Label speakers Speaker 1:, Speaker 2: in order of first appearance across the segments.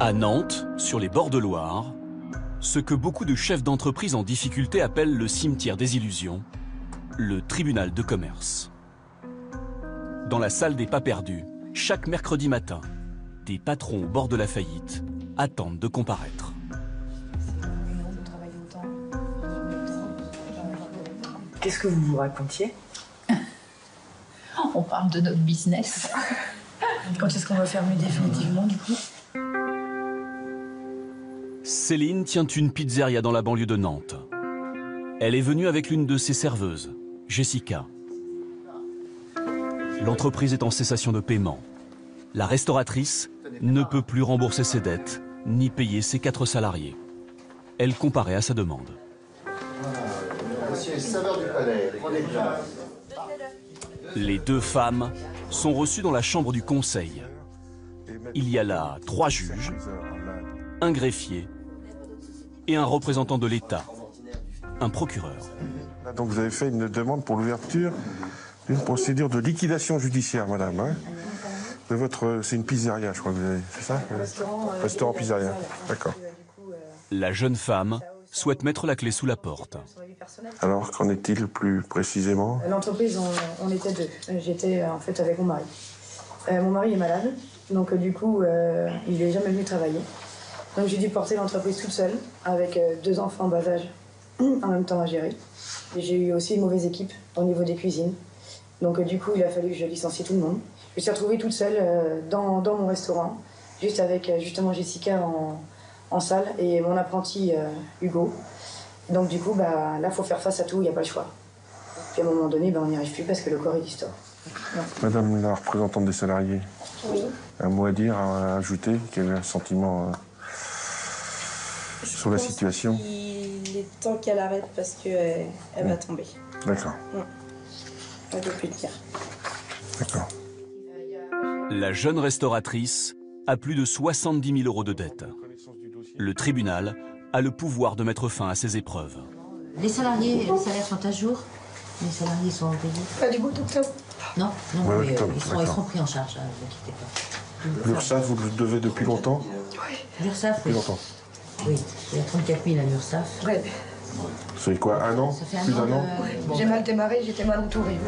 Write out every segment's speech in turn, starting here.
Speaker 1: À Nantes, sur les bords de Loire, ce que beaucoup de chefs d'entreprise en difficulté appellent le cimetière des illusions, le tribunal de commerce. Dans la salle des pas perdus, chaque mercredi matin, des patrons au bord de la faillite attendent de comparaître.
Speaker 2: Qu'est-ce que vous vous racontiez?
Speaker 3: On parle de notre business.
Speaker 2: Quand est-ce qu'on va fermer définitivement, du coup?
Speaker 1: Céline tient une pizzeria dans la banlieue de Nantes. Elle est venue avec l'une de ses serveuses, Jessica. L'entreprise est en cessation de paiement. La restauratrice ne peut plus rembourser ses dettes, ni payer ses 4 salariés. Elle comparait à sa demande.
Speaker 4: Monsieur, saveur du palais, prenez bien.
Speaker 1: Les 2 femmes sont reçues dans la chambre du conseil. Il y a là 3 juges, un greffier et un représentant de l'État, un procureur.
Speaker 5: Donc vous avez fait une demande pour l'ouverture d'une procédure de liquidation judiciaire, madame. Hein, de votre, c'est une pizzeria, je crois que vous avez, c'est ça? Restaurant pizzeria, d'accord.
Speaker 1: La jeune femme souhaite mettre la clé sous la porte.
Speaker 5: Alors, qu'en est-il plus précisément?
Speaker 2: L'entreprise, on était 2. J'étais en fait avec mon mari. Mon mari est malade, donc du coup, il n'est jamais venu travailler. Donc j'ai dû porter l'entreprise toute seule, avec 2 enfants en bas âge, en même temps à gérer. Et j'ai eu aussi une mauvaise équipe au niveau des cuisines. Donc du coup, il a fallu que je licencie tout le monde. Je me suis retrouvée toute seule dans mon restaurant, juste avec justement Jessica en salle et mon apprenti Hugo. Donc du coup, là, il faut faire face à tout, il n'y a pas le choix. Puis à un moment donné, on n'y arrive plus parce que le corps est distort.
Speaker 5: Madame la représentante des salariés,
Speaker 3: Oui.
Speaker 5: un mot à dire, à ajouter? Quel est le sentiment sur la situation?
Speaker 6: Il est temps qu'elle arrête parce qu'elle va tomber.
Speaker 5: D'accord.
Speaker 6: Elle ne peut plus tenir.
Speaker 5: D'accord.
Speaker 1: La jeune restauratrice a plus de 70 000 € de dettes. Le tribunal a le pouvoir de mettre fin à ces épreuves.
Speaker 7: Les salariés, les salaires sont à jour. Les salariés sont payés.
Speaker 6: Pas du bout d'octobre.
Speaker 7: Non,
Speaker 5: Ouais,
Speaker 7: mais,
Speaker 5: octobre,
Speaker 7: ils seront pris en charge, ne vous inquiétez pas.
Speaker 5: L'URSSAF, vous le devez depuis longtemps?
Speaker 7: L'URSSAF,
Speaker 5: Depuis longtemps.
Speaker 7: Oui, il y a 34 000 à l'URSSAF.
Speaker 6: Ouais.
Speaker 5: Ça fait quoi, 1 an?
Speaker 7: Ça fait
Speaker 5: Plus d'1 an?
Speaker 6: J'ai mal démarré, j'étais mal entourée.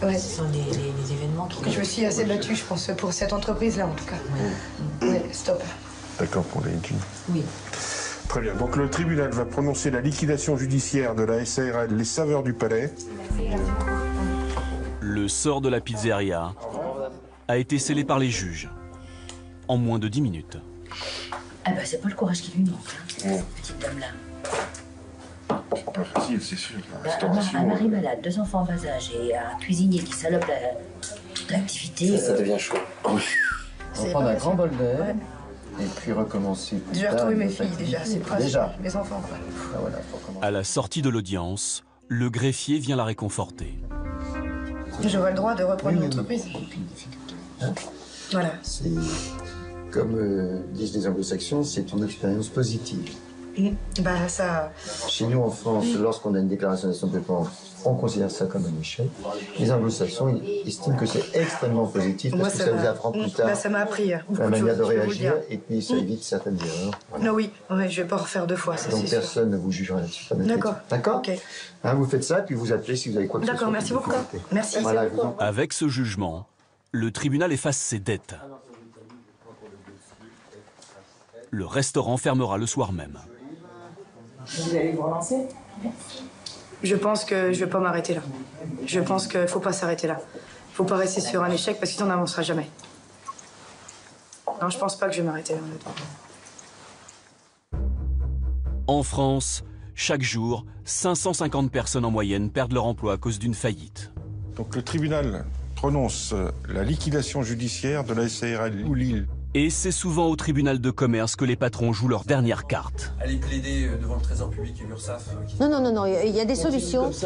Speaker 6: Ouais.
Speaker 7: Ce sont les événements qui...
Speaker 6: Je me suis assez battue, je pense, pour cette entreprise-là, en tout cas. Ouais, stop.
Speaker 5: D'accord, pour les jeans.
Speaker 7: Oui.
Speaker 5: Très bien. Donc le tribunal va prononcer la liquidation judiciaire de la SARL Les Saveurs du Palais.
Speaker 1: Le sort de la pizzeria a été scellé par les juges en moins de 10 minutes.
Speaker 7: Ah bah c'est pas le courage qui lui manque, hein, petite dame-là.
Speaker 5: C'est pas facile, c'est sûr. La
Speaker 7: Un
Speaker 5: restauration.
Speaker 7: mari malade, 2 enfants en bas âge et un cuisinier qui salope l'activité.
Speaker 4: Ça devient chaud.
Speaker 8: On va prendre un grand bol d'air et puis recommencer.
Speaker 6: Je vais retrouver mes filles, déjà, c'est pratique.
Speaker 8: Déjà.
Speaker 6: Mes enfants, quoi.
Speaker 8: Ah, voilà, faut commencer.
Speaker 1: À la sortie de l'audience, le greffier vient la réconforter.
Speaker 6: J'aurai le droit de reprendre l'entreprise. Voilà.
Speaker 8: C'est, comme disent les anglo-saxons, c'est une expérience positive.
Speaker 6: Ça...
Speaker 8: Chez nous, en France, lorsqu'on a une déclaration d'action de paiement, on considère ça comme un échec. Les anglo-saxons estiment que c'est extrêmement positif parce que ça vous apprend plus tard
Speaker 6: ça m'a appris beaucoup
Speaker 8: la
Speaker 6: de
Speaker 8: manière
Speaker 6: choses,
Speaker 8: de
Speaker 6: je peux vous le dire.
Speaker 8: réagir et puis ça évite certaines erreurs. Voilà.
Speaker 6: Non, oui, je vais pas refaire 2 fois, ça
Speaker 8: Donc
Speaker 6: c'est sûr.
Speaker 8: personne ne vous jugera là-dessus.
Speaker 6: D'accord.
Speaker 8: D'accord.
Speaker 6: Ok.
Speaker 8: Hein, vous faites ça, puis vous appelez si vous avez quoi que ce soit.
Speaker 6: D'accord, merci beaucoup. Merci.
Speaker 8: Voilà, je vous en prie.
Speaker 1: Avec ce jugement, le tribunal efface ses dettes. Le restaurant fermera le soir même.
Speaker 2: Vous allez vous relancer?
Speaker 6: Je pense que je vais pas m'arrêter là. Je pense qu'il faut pas s'arrêter là. Faut pas rester sur un échec parce que sinon on n'avancera jamais. Non, je pense pas que je vais m'arrêter là, honnêtement.
Speaker 1: En France, chaque jour, 550 personnes en moyenne perdent leur emploi à cause d'une faillite.
Speaker 5: Donc le tribunal prononce la liquidation judiciaire de la SARL Lille.
Speaker 1: Et c'est souvent au tribunal de commerce que les patrons jouent leur dernière carte.
Speaker 9: Allez plaider devant le Trésor public et l'URSSAF.
Speaker 10: Non, il y a des solutions.
Speaker 4: C'est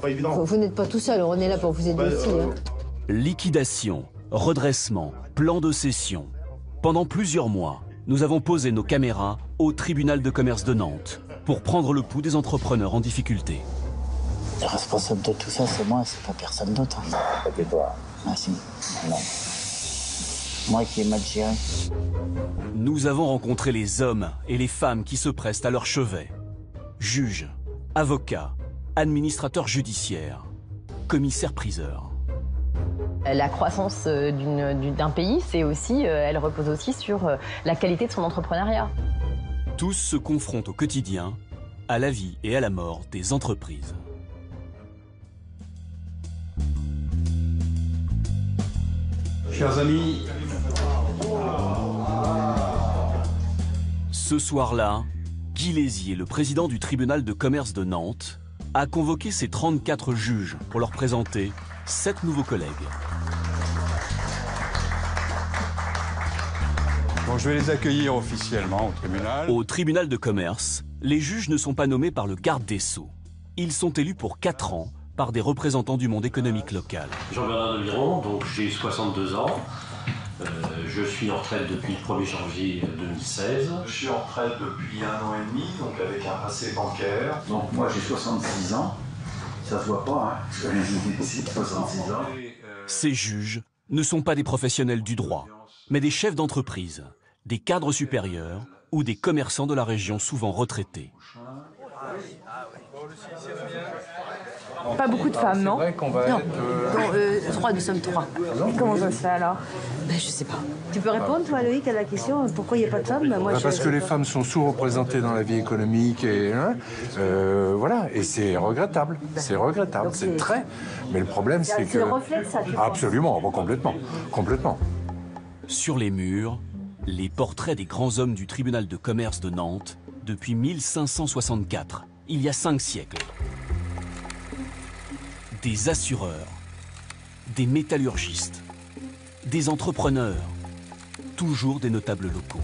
Speaker 4: pas évident.
Speaker 10: Vous n'êtes pas tout seul, on est là pour vous aider aussi. Hein.
Speaker 1: Liquidation, redressement, plan de cession. Pendant plusieurs mois, nous avons posé nos caméras au tribunal de commerce de Nantes pour prendre le pouls des entrepreneurs en difficulté.
Speaker 11: Le responsable de tout ça, c'est moi, c'est pas personne d'autre.
Speaker 4: Et toi?
Speaker 11: Ah si, non. Moi qui ai mal géré.
Speaker 1: Nous avons rencontré les hommes et les femmes qui se pressent à leur chevet. Juges, avocats, administrateurs judiciaires, commissaires-priseurs.
Speaker 12: La croissance d'un pays, elle repose aussi sur la qualité de son entrepreneuriat.
Speaker 1: Tous se confrontent au quotidien à la vie et à la mort des entreprises.
Speaker 13: Chers amis,
Speaker 1: ce soir-là, Guy Lézier, le président du tribunal de commerce de Nantes, a convoqué ses 34 juges pour leur présenter 7 nouveaux collègues.
Speaker 13: bon, je vais les accueillir officiellement au tribunal.
Speaker 1: Au tribunal de commerce, les juges ne sont pas nommés par le garde des Sceaux. Ils sont élus pour 4 ans par des représentants du monde économique local.
Speaker 14: Jean-Bernard Demiron, donc j'ai 62 ans. Je suis en retraite depuis le 1er janvier 2016.
Speaker 15: Je suis en retraite depuis 1 an et demi, donc avec un passé bancaire.
Speaker 16: Donc moi j'ai 66 ans. Ça se voit pas, hein. J'ai 66 ans.
Speaker 1: Ces juges ne sont pas des professionnels du droit, mais des chefs d'entreprise, des cadres supérieurs ou des commerçants de la région souvent retraités.
Speaker 17: Pas beaucoup de femmes, non?
Speaker 15: C'est vrai qu'on va
Speaker 17: non.
Speaker 15: être...
Speaker 17: 3, nous sommes 3. Et comment ça se fait alors?
Speaker 10: Ben, je sais pas. Tu peux répondre, toi, Loïc, à la question pourquoi il n'y a pas de femmes? Moi,
Speaker 15: Parce que les femmes sont sous-représentées dans la vie économique et voilà, et c'est regrettable. C'est regrettable, c'est très. Mais le problème, c'est que.
Speaker 17: C'est le reflet de ça, tu penses?
Speaker 15: Absolument, bon, complètement.
Speaker 1: Sur les murs, les portraits des grands hommes du tribunal de commerce de Nantes depuis 1564, il y a 5 siècles. Des assureurs, des métallurgistes, des entrepreneurs, toujours des notables locaux.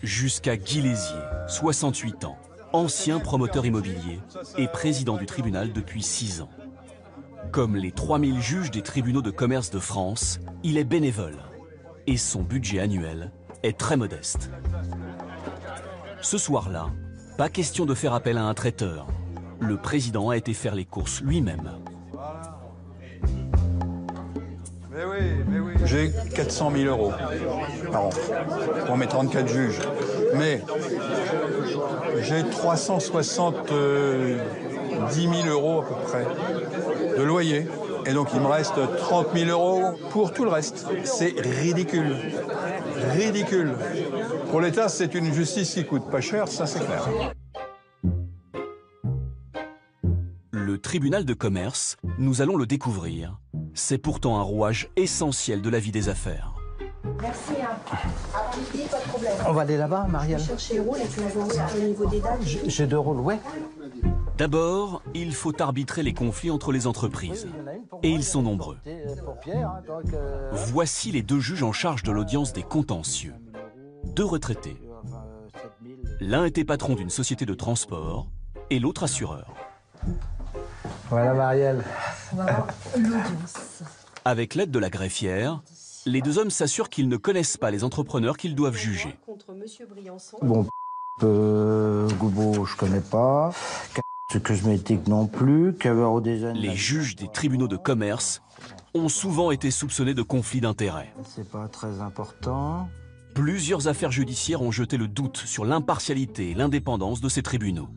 Speaker 1: Jusqu'à Guy Lézier, 68 ans, ancien promoteur immobilier et président du tribunal depuis 6 ans. Comme les 3000 juges des tribunaux de commerce de France, il est bénévole et son budget annuel est très modeste. Ce soir-là, pas question de faire appel à un traiteur. Le président a été faire les courses lui-même.
Speaker 13: J'ai 400 000 euros par an pour mes 34 juges. Mais j'ai 370 000 euros à peu près de loyer. Et donc il me reste 30 000 euros pour tout le reste. C'est ridicule. Ridicule. Pour l'État, c'est une justice qui coûte pas cher, ça c'est clair.
Speaker 1: Le tribunal de commerce, nous allons le découvrir. C'est pourtant un rouage essentiel de la vie des affaires.
Speaker 18: Merci. Avant midi, pas de problème.
Speaker 11: On va aller là-bas, Marielle.
Speaker 18: Je cherche les rôles et tu m'envoies au niveau des dates.
Speaker 11: J'ai 2 rôles, ouais.
Speaker 1: D'abord, il faut arbitrer les conflits entre les entreprises. Et ils sont nombreux. Voici les 2 juges en charge de l'audience des contentieux. 2 retraités. L'un était patron d'une société de transport et l'autre assureur.
Speaker 11: Voilà, Marielle.
Speaker 18: On va voir l'audience.
Speaker 1: Avec l'aide de la greffière, les 2 hommes s'assurent qu'ils ne connaissent pas les entrepreneurs qu'ils doivent juger.
Speaker 11: Bon, Goubeau, je connais pas. Cosmétique non plus.
Speaker 1: Les juges des tribunaux de commerce ont souvent été soupçonnés de conflits d'intérêts.
Speaker 11: C'est pas très important.
Speaker 1: Plusieurs affaires judiciaires ont jeté le doute sur l'impartialité et l'indépendance de ces tribunaux.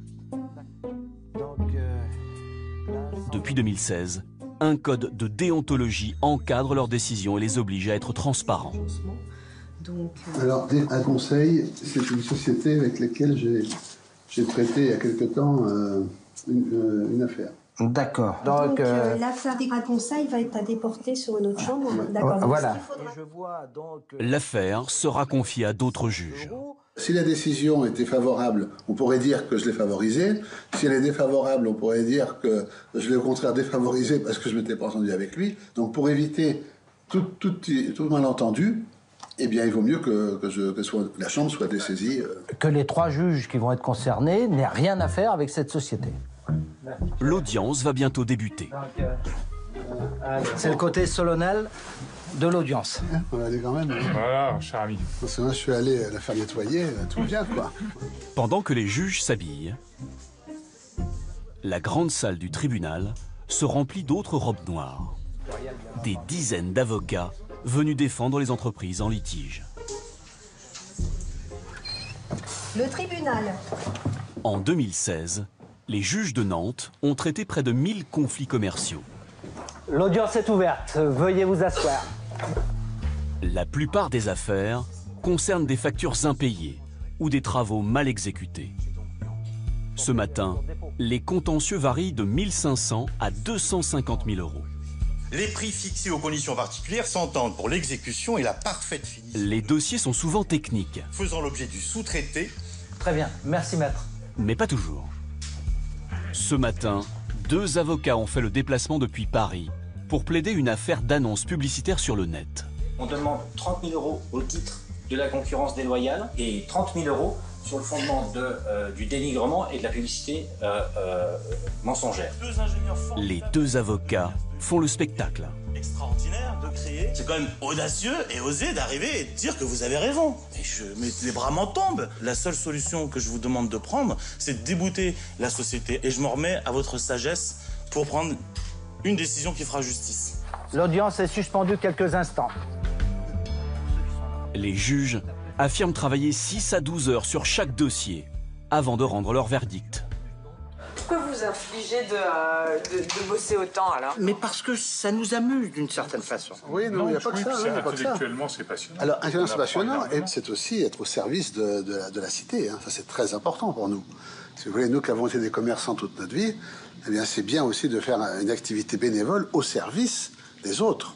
Speaker 1: Depuis 2016, un code de déontologie encadre leurs décisions et les oblige à être transparents.
Speaker 19: Alors, un conseil, c'est une société avec laquelle j'ai traité il y a quelque temps une affaire.
Speaker 11: D'accord.
Speaker 18: Donc l'affaire des conseils va être à déporter sur une autre chambre. D'accord.
Speaker 11: Voilà.
Speaker 1: L'affaire sera confiée à d'autres juges.
Speaker 19: Si la décision était favorable, on pourrait dire que je l'ai favorisée. Si elle est défavorable, on pourrait dire que je l'ai au contraire défavorisée parce que je ne m'étais pas entendu avec lui. Donc pour éviter tout malentendu, eh bien il vaut mieux que la Chambre soit dessaisie.
Speaker 11: Que les 3 juges qui vont être concernés n'aient rien à faire avec cette société.
Speaker 1: L'audience va bientôt débuter.
Speaker 11: C'est le côté solennel de l'audience.
Speaker 19: On va aller quand même.
Speaker 13: Voilà, cher ami.
Speaker 19: Parce que moi, je suis allé la faire nettoyer, tout bien, quoi.
Speaker 1: Pendant que les juges s'habillent, la grande salle du tribunal se remplit d'autres robes noires. des dizaines d'avocats venus défendre les entreprises en litige.
Speaker 18: Le tribunal.
Speaker 1: En 2016, les juges de Nantes ont traité près de 1000 conflits commerciaux.
Speaker 11: L'audience est ouverte. Veuillez vous asseoir.
Speaker 1: La plupart des affaires concernent des factures impayées ou des travaux mal exécutés. Ce matin, les contentieux varient de 1 500 à 250 000 euros.
Speaker 20: Les prix fixés aux conditions particulières s'entendent pour l'exécution et la parfaite finition.
Speaker 1: Les dossiers sont souvent techniques.
Speaker 20: Faisant l'objet du sous-traité.
Speaker 11: Très bien, merci maître.
Speaker 1: Mais pas toujours. Ce matin, 2 avocats ont fait le déplacement depuis Paris pour plaider une affaire d'annonce publicitaire sur le net.
Speaker 21: On demande 30 000 euros au titre de la concurrence déloyale et 30 000 euros sur le fondement du dénigrement et de la publicité mensongère.
Speaker 1: Les 2 avocats font le spectacle.
Speaker 20: Extraordinaire de créer. C'est quand même audacieux et osé d'arriver et de dire que vous avez raison. Mais les bras m'en tombent. La seule solution que je vous demande de prendre, c'est de débouter la société. Et je m'en remets à votre sagesse pour prendre une décision qui fera justice.
Speaker 11: L'audience est suspendue quelques instants.
Speaker 1: Les juges affirment travailler 6 à 12 heures sur chaque dossier avant de rendre leur verdict.
Speaker 22: Pourquoi vous infligez de bosser autant alors?
Speaker 23: Mais parce que ça nous amuse d'une certaine façon.
Speaker 19: Oui, non, il n'y a pas que ça.
Speaker 15: Intellectuellement, c'est passionnant.
Speaker 19: Alors, intellectuellement, c'est passionnant, et c'est aussi être au service de la cité. Hein. Ça, c'est très important pour nous. Si vous voulez, nous qui avons été des commerçants toute notre vie, eh bien, c'est bien aussi de faire une activité bénévole au service des autres.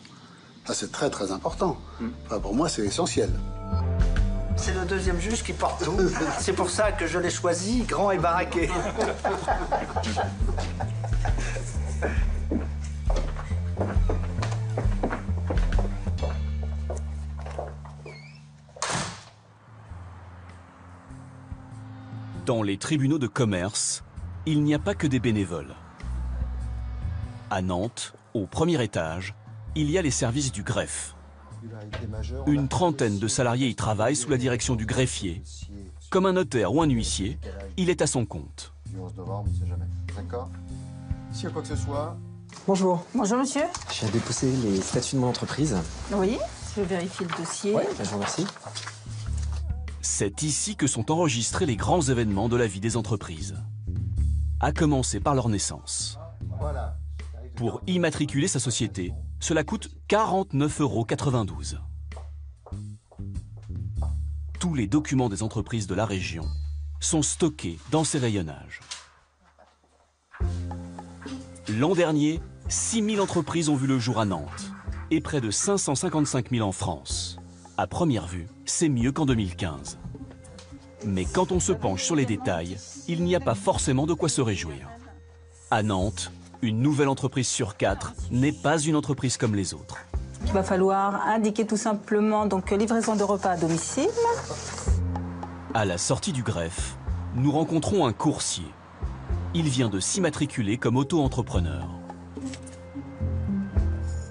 Speaker 19: Ça, c'est très, très important. Enfin, pour moi, c'est essentiel.
Speaker 23: C'est le deuxième juge qui porte tout. C'est pour ça que je l'ai choisi, grand et baraqué.
Speaker 1: Dans les tribunaux de commerce, il n'y a pas que des bénévoles. À Nantes, au premier étage, il y a les services du greffe. Une trentaine de salariés y travaillent sous la direction du greffier. Comme un notaire ou un huissier, il est à son compte.
Speaker 8: Du 11 novembre, on ne sait jamais. D'accord. S'il y a quoi que ce soit...
Speaker 17: Bonjour. Bonjour monsieur.
Speaker 24: Je viens déposer les statuts de mon entreprise.
Speaker 17: Oui, je vérifie le dossier.
Speaker 24: Oui, je vous remercie.
Speaker 1: C'est ici que sont enregistrés les grands événements de la vie des entreprises. À commencer par leur naissance. Pour immatriculer sa société, cela coûte 49,92 €. Tous les documents des entreprises de la région sont stockés dans ces rayonnages. L'an dernier, 6 000 entreprises ont vu le jour à Nantes et près de 555 000 en France. À première vue, c'est mieux qu'en 2015. Mais quand on se penche sur les détails, il n'y a pas forcément de quoi se réjouir. À Nantes, une nouvelle entreprise sur 4 n'est pas une entreprise comme les autres.
Speaker 17: Il va falloir indiquer tout simplement donc livraison de repas à domicile.
Speaker 1: À la sortie du greffe, nous rencontrons un coursier. Il vient de s'immatriculer comme auto-entrepreneur.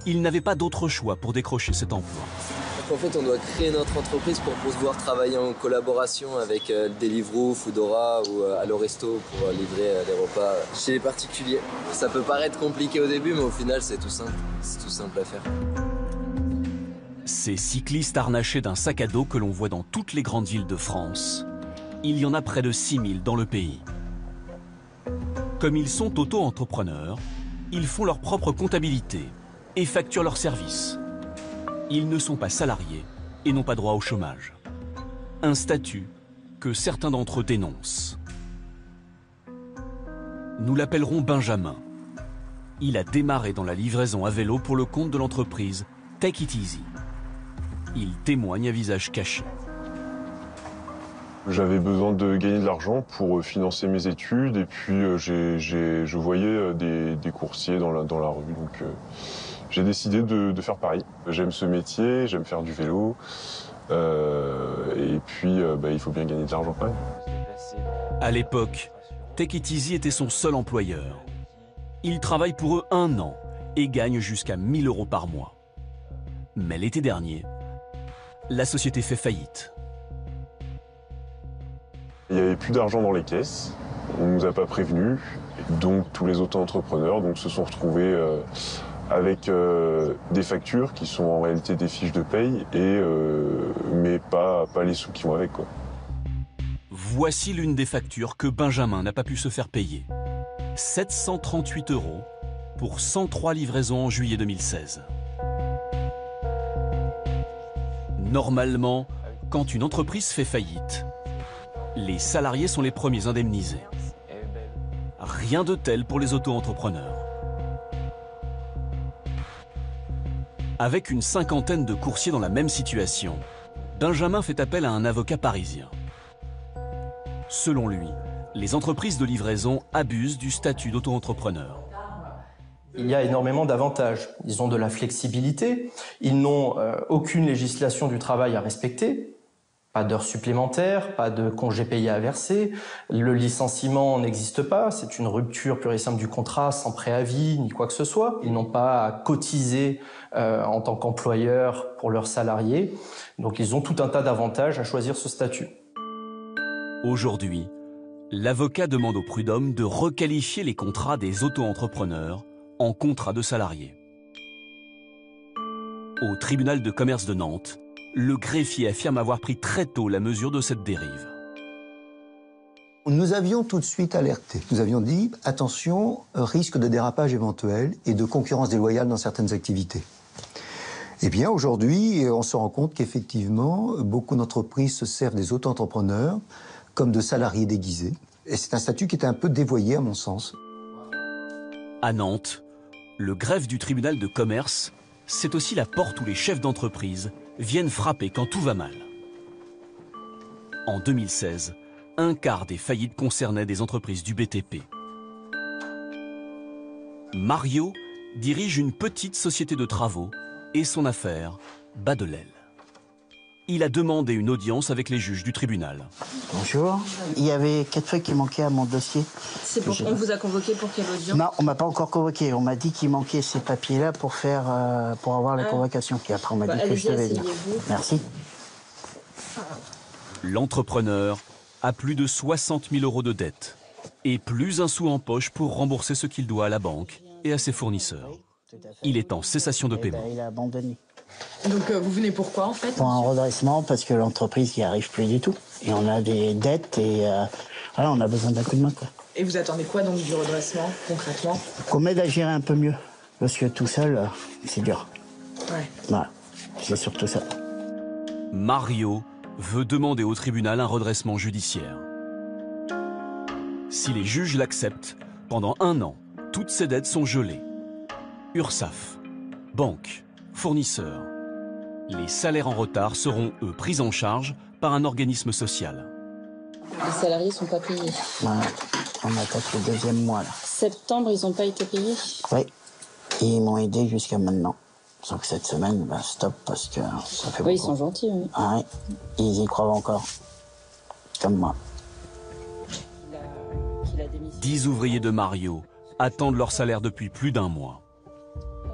Speaker 1: Il n'avait pas d'autre choix pour décrocher cet emploi.
Speaker 25: En fait, on doit créer notre entreprise pour pouvoir travailler en collaboration avec Deliveroo, Foodora ou Allo Resto pour livrer les repas chez les particuliers. Ça peut paraître compliqué au début, mais au final, c'est tout simple. C'est tout simple à faire.
Speaker 1: Ces cyclistes harnachés d'un sac à dos que l'on voit dans toutes les grandes villes de France, il y en a près de 6 000 dans le pays. Comme ils sont auto-entrepreneurs, ils font leur propre comptabilité et facturent leurs services. Ils ne sont pas salariés et n'ont pas droit au chômage. Un statut que certains d'entre eux dénoncent. Nous l'appellerons Benjamin. Il a démarré dans la livraison à vélo pour le compte de l'entreprise Take It Easy. Il témoigne à visage caché.
Speaker 26: J'avais besoin de gagner de l'argent pour financer mes études et puis je voyais des coursiers dans la rue. Donc, j'ai décidé de faire pareil. J'aime ce métier, j'aime faire du vélo. Et puis, il faut bien gagner de l'argent quand même.
Speaker 1: À l'époque, Take It Easy était son seul employeur. Il travaille pour eux 1 an et gagne jusqu'à 1 000 € par mois. Mais l'été dernier, la société fait faillite.
Speaker 26: Il n'y avait plus d'argent dans les caisses. On ne nous a pas prévenus. Donc, tous les auto-entrepreneurs se sont retrouvés avec des factures qui sont en réalité des fiches de paye, mais pas les sous qui vont avec, quoi.
Speaker 1: Voici l'une des factures que Benjamin n'a pas pu se faire payer. 738 € pour 103 livraisons en juillet 2016. Normalement, quand une entreprise fait faillite, les salariés sont les premiers indemnisés. Rien de tel pour les auto-entrepreneurs. Avec une cinquantaine de coursiers dans la même situation, Benjamin fait appel à un avocat parisien. Selon lui, les entreprises de livraison abusent du statut d'auto-entrepreneur.
Speaker 2: Il y a énormément d'avantages. Ils ont de la flexibilité, ils n'ont aucune législation du travail à respecter, pas d'heures supplémentaires, pas de congés payés à verser, le licenciement n'existe pas, c'est une rupture pure et simple du contrat sans préavis ni quoi que ce soit. Ils n'ont pas à cotiser en tant qu'employeur pour leurs salariés, donc ils ont tout un tas d'avantages à choisir ce statut.
Speaker 1: Aujourd'hui, l'avocat demande au prud'homme de requalifier les contrats des auto-entrepreneurs en contrats de salariés. Au tribunal de commerce de Nantes, le greffier affirme avoir pris très tôt la mesure de cette dérive.
Speaker 8: Nous avions tout de suite alerté. Nous avions dit, attention, risque de dérapage éventuel et de concurrence déloyale dans certaines activités. Eh bien, aujourd'hui, on se rend compte qu'effectivement, beaucoup d'entreprises se servent des auto-entrepreneurs comme de salariés déguisés. Et c'est un statut qui est un peu dévoyé, à mon sens.
Speaker 1: À Nantes, le greffe du tribunal de commerce, c'est aussi la porte où les chefs d'entreprise viennent frapper quand tout va mal. En 2016, un quart des faillites concernaient des entreprises du BTP. Mario dirige une petite société de travaux et son affaire bat de l'aile. Il a demandé une audience avec les juges du tribunal.
Speaker 3: Bonjour. Il y avait 4 feuilles qui manquaient à mon dossier.
Speaker 22: C'est pour on vous a convoqué pour quelle audience?
Speaker 3: Non, on m'a pas encore convoqué. On m'a dit qu'il manquait ces papiers-là pour avoir la convocation. Et après, on m'a dit que je devais venir. Merci.
Speaker 1: L'entrepreneur a plus de 60 000 € de dettes et plus un sou en poche pour rembourser ce qu'il doit à la banque et à ses fournisseurs. Il est en cessation de paiement.
Speaker 3: Il a abandonné.
Speaker 22: Donc vous venez pourquoi en fait?
Speaker 3: Pour un redressement, parce que l'entreprise n'y arrive plus du tout. Et on a des dettes et voilà, on a besoin d'un coup de main, quoi.
Speaker 22: Et vous attendez quoi donc du redressement concrètement?
Speaker 3: Qu'on m'aide à gérer un peu mieux. Parce que tout seul, c'est dur.
Speaker 22: Ouais.
Speaker 3: Voilà, c'est surtout ça.
Speaker 1: Mario veut demander au tribunal un redressement judiciaire. Si les juges l'acceptent, pendant 1 an, toutes ses dettes sont gelées. URSSAF, banque, fournisseurs. Les salaires en retard seront, eux, pris en charge par un organisme social.
Speaker 22: Les salariés ne sont pas payés.
Speaker 3: Ouais, on attaque le 2e mois, là.
Speaker 22: Septembre, ils n'ont pas été payés?
Speaker 3: Oui, et ils m'ont aidé jusqu'à maintenant. Sauf que cette semaine, bah, stop, parce que ça fait beaucoup.
Speaker 22: Oui, ils sont gentils, oui.
Speaker 3: Ah, oui, ils y croient encore. Comme moi.
Speaker 1: 10 ouvriers de Mario attendent leur salaire depuis plus d'1 mois.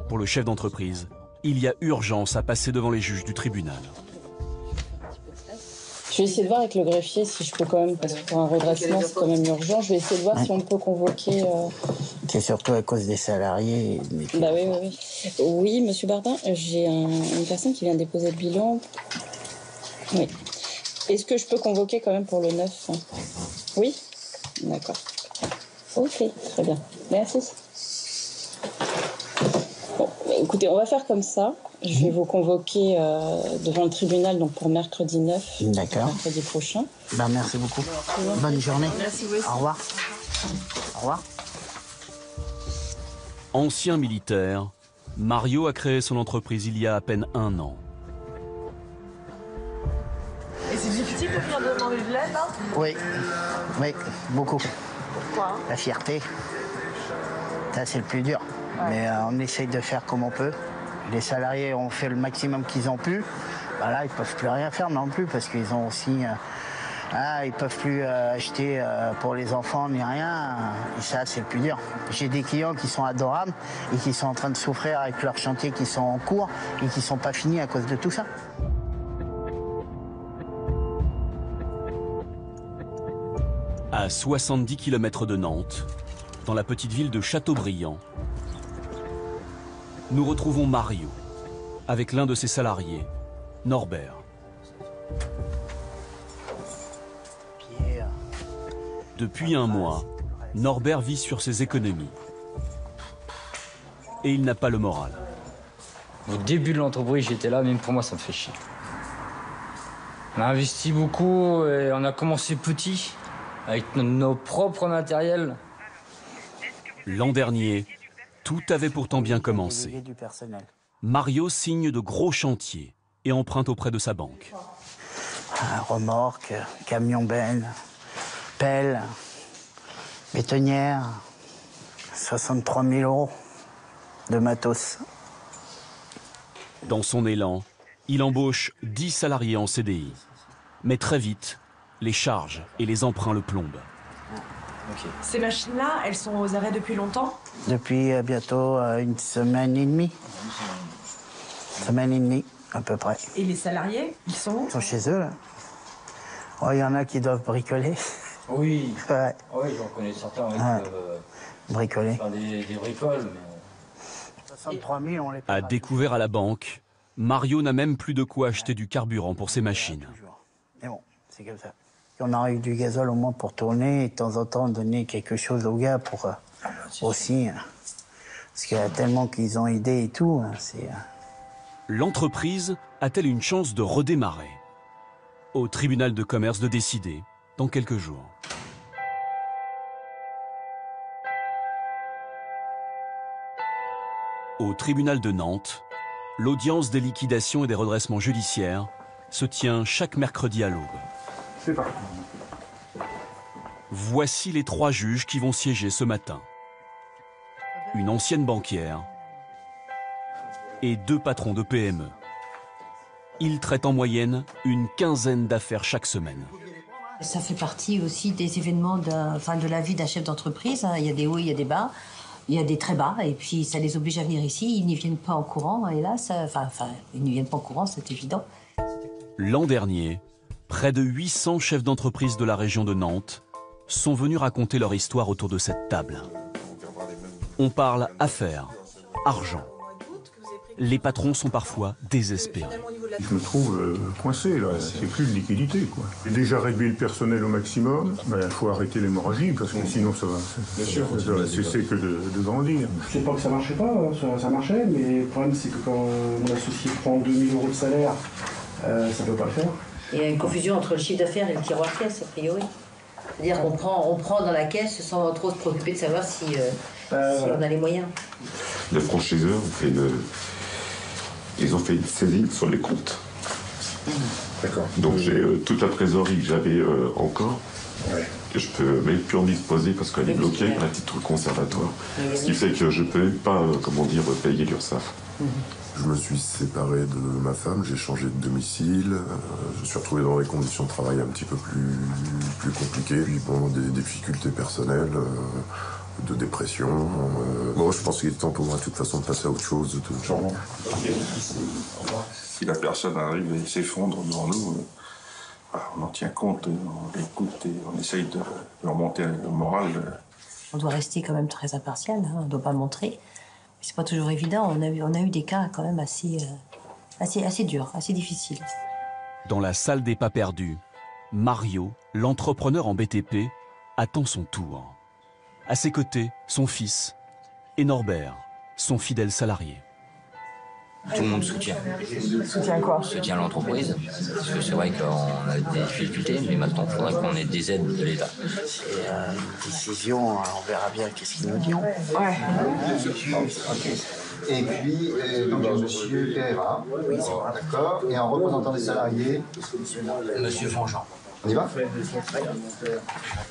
Speaker 1: Pour le chef d'entreprise, il y a urgence à passer devant les juges du tribunal.
Speaker 22: Je vais essayer de voir avec le greffier si je peux quand même, parce que pour un redressement, c'est quand même urgent. Je vais essayer de voir si on peut convoquer...
Speaker 3: C'est surtout à cause des salariés.
Speaker 22: Bah oui, oui, oui. Oui, monsieur Bardin, j'ai une personne qui vient déposer le bilan. Oui. Est-ce que je peux convoquer quand même pour le 9? Oui? D'accord. Ok, très bien. Merci. Bon, écoutez, on va faire comme ça. Je vais vous convoquer devant le tribunal donc pour mercredi 9.
Speaker 3: D'accord.
Speaker 22: Mercredi prochain.
Speaker 3: Ben, merci beaucoup. Bonne journée.
Speaker 22: Merci vous aussi.
Speaker 3: Au revoir. Au revoir.
Speaker 1: Ancien militaire, Mario a créé son entreprise il y a à peine 1 an.
Speaker 22: Et c'est difficile de venir demander de l'aide, hein?
Speaker 3: Oui, oui, beaucoup.
Speaker 22: Pourquoi?
Speaker 3: La fierté. Ça, c'est le plus dur. Ouais. Mais on essaye de faire comme on peut. Les salariés ont fait le maximum qu'ils ont pu. Bah là, ils ne peuvent plus rien faire non plus parce qu'ils ont aussi... ils ne peuvent plus acheter pour les enfants ni rien. Et ça, c'est le plus dur. J'ai des clients qui sont adorables et qui sont en train de souffrir avec leurs chantiers qui sont en cours et qui ne sont pas finis à cause de tout ça.
Speaker 1: À 70 km de Nantes, dans la petite ville de Châteaubriand, nous retrouvons Mario, avec l'un de ses salariés, Norbert. Depuis un mois, Norbert vit sur ses économies. Et il n'a pas le moral.
Speaker 4: Au début de l'entreprise, j'étais là, même pour moi, ça me fait chier. On a investi beaucoup et on a commencé petit, avec nos propres matériels.
Speaker 1: L'an dernier, tout avait pourtant bien commencé. Mario signe de gros chantiers et emprunte auprès de sa banque.
Speaker 3: Remorque, camion-benne, pelle, bétonnière, 63 000 € de matos.
Speaker 1: Dans son élan, il embauche 10 salariés en CDI. Mais très vite, les charges et les emprunts le plombent.
Speaker 5: Ces machines-là, elles sont aux arrêts depuis longtemps?
Speaker 3: Depuis bientôt une semaine et demie. Semaine et demie, à peu près.
Speaker 5: Et les salariés, ils sont où?
Speaker 3: Ils sont chez eux, là. Oh, il y en a qui doivent bricoler.
Speaker 4: Oui,
Speaker 3: ouais.
Speaker 4: Oui, j'en connais certains qui peuvent
Speaker 3: bricoler.
Speaker 4: faire des bricoles. Mais...
Speaker 3: 63 000, on les
Speaker 1: À découvert à la banque, Mario n'a même plus de quoi acheter du carburant pour ses machines.
Speaker 3: Mais bon, c'est comme ça. On aurait eu du gazole au moins pour tourner et de temps en temps donner quelque chose aux gars pour aussi. Parce qu'il y a tellement qu'ils ont aidé et tout.
Speaker 1: L'entreprise a-t-elle une chance de redémarrer? Au tribunal de commerce de décider dans quelques jours. Au tribunal de Nantes, l'audience des liquidations et des redressements judiciaires se tient chaque mercredi à l'aube.
Speaker 6: C'est parti.
Speaker 1: Voici les 3 juges qui vont siéger ce matin. Une ancienne banquière et 2 patrons de PME. Ils traitent en moyenne une quinzaine d'affaires chaque semaine.
Speaker 10: Ça fait partie aussi des événements de la vie d'un chef d'entreprise. Il y a des hauts, il y a des bas, il y a des très bas, et puis ça les oblige à venir ici. Ils n'y viennent pas en courant, et là, ils n'y viennent pas en courant, c'est évident.
Speaker 1: L'an dernier, près de 800 chefs d'entreprise de la région de Nantes sont venus raconter leur histoire autour de cette table. On parle affaires, argent. Les patrons sont parfois désespérés.
Speaker 6: Je me trouve coincé, là. C'est plus de liquidité, quoi. J'ai déjà réduit le personnel au maximum. Il faut arrêter l'hémorragie, parce que sinon ça va cesser que de grandir.
Speaker 7: Je sais pas que ça marchait pas, ça marchait, mais le problème c'est que quand mon associé prend 2 000 € de salaire, ça peut pas le faire.
Speaker 10: Il y a une confusion entre le chiffre d'affaires et le tiroir caisse, a priori. C'est-à-dire qu'on prend dans la caisse sans trop se préoccuper de savoir si on a les moyens.
Speaker 9: Les franchiseurs ils ont fait une saisie sur les comptes.
Speaker 6: D'accord.
Speaker 9: Donc j'ai toute la trésorerie que j'avais encore. Ouais. Que je peux même plus en disposer parce qu'elle est bloquée à titre conservatoire. Ce qui fait que je peux même pas, payer l'URSSAF.
Speaker 12: Je me suis séparé de ma femme, j'ai changé de domicile, je me suis retrouvé dans des conditions de travail un petit peu plus compliquées, puis bon, des difficultés personnelles, de dépression. Bon, je pense qu'il est temps pour moi de toute façon de passer à autre chose.
Speaker 9: Si la personne arrive et s'effondre devant nous, on en tient compte, on l'écoute et on essaye de remonter le moral.
Speaker 10: On doit rester quand même très impartial, on ne doit pas montrer. C'est pas toujours évident, on a eu des cas quand même assez durs, assez difficiles.
Speaker 1: Dans la salle des pas perdus, Mario, l'entrepreneur en BTP, attend son tour. À ses côtés, son fils et Norbert, son fidèle salarié.
Speaker 4: Tout le monde soutient.
Speaker 5: Soutient quoi?
Speaker 4: Soutient l'entreprise. Parce que c'est vrai qu'on a des difficultés, mais maintenant, il faudrait qu'on ait des aides de l'État.
Speaker 3: C'est une décision, on verra bien qu'est-ce qu'ils nous diront.
Speaker 5: Ouais.
Speaker 8: Et puis, donc, monsieur Guerra, oui, d'accord, et en représentant des salariés,
Speaker 4: monsieur Fonjean.
Speaker 8: On y va?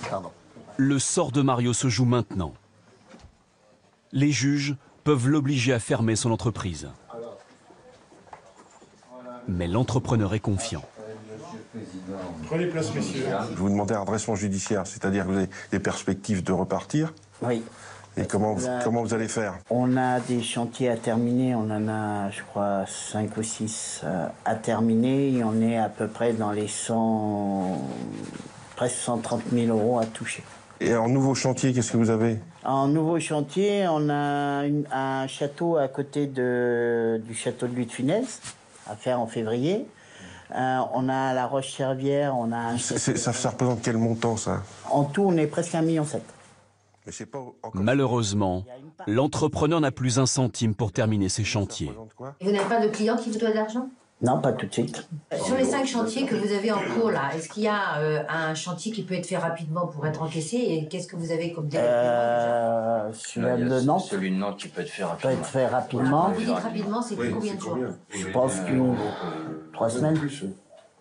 Speaker 8: Pardon.
Speaker 1: Le sort de Mario se joue maintenant. Les juges peuvent l'obliger à fermer son entreprise. Mais l'entrepreneur est confiant.
Speaker 6: Prenez place, messieurs.
Speaker 9: Je vous demandais un redressement judiciaire, c'est-à-dire que vous avez des perspectives de repartir.
Speaker 3: Oui.
Speaker 9: Et comment vous allez faire?
Speaker 3: On a des chantiers à terminer, on en a, je crois, 5 ou 6 à terminer. Et on est à peu près dans les presque 130 000 € à toucher.
Speaker 9: Et en nouveau chantier, qu'est-ce que vous avez?
Speaker 3: En nouveau chantier, on a un château à côté du château de Louis de Funès, à faire en février. On a la Roche-Servière, on a un château...
Speaker 13: Ça représente quel montant, ça?
Speaker 3: En tout, on est presque 1,7 million.
Speaker 13: Mais c'est pas encore...
Speaker 1: Malheureusement, l'entrepreneur n'a plus un centime pour terminer ses chantiers.
Speaker 10: Et vous n'avez pas de client qui vous doit de l'argent?
Speaker 3: Non, pas tout de suite.
Speaker 10: Sur les 5 chantiers que vous avez en cours, là, est-ce qu'il y a un chantier qui peut être fait rapidement pour être encaissé? Et qu'est-ce que vous avez comme délai?
Speaker 3: Celui de Nantes.
Speaker 4: Celui de Nantes qui peut être fait rapidement.
Speaker 3: Peut être fait rapidement.
Speaker 10: Vous dites rapidement, c'est combien de jours?
Speaker 3: Je pense que 3 semaines.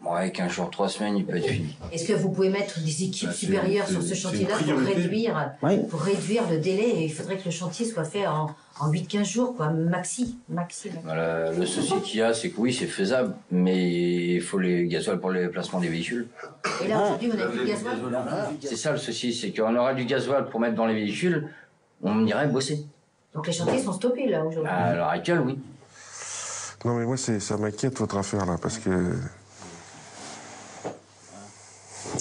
Speaker 4: Ouais, 15 jours, 3 semaines, il peut être fini.
Speaker 10: Est-ce que vous pouvez mettre des équipes supérieures sur ce chantier-là pour réduire le délai? Et il faudrait que le chantier soit fait en 8-15 jours, quoi, maxi.
Speaker 4: Le souci qu'il y a, c'est que oui, c'est faisable, mais il faut les gasoils pour les placements des véhicules.
Speaker 10: Et là, aujourd'hui, vous n'avez plus de gasoil?
Speaker 4: C'est ça le souci, c'est qu'on aura du gasoil pour mettre dans les véhicules, on irait bosser.
Speaker 10: Donc les chantiers sont stoppés, là, aujourd'hui?
Speaker 4: À l'heure actuelle, oui.
Speaker 13: Non, mais moi, ça m'inquiète, votre affaire, là, parce que...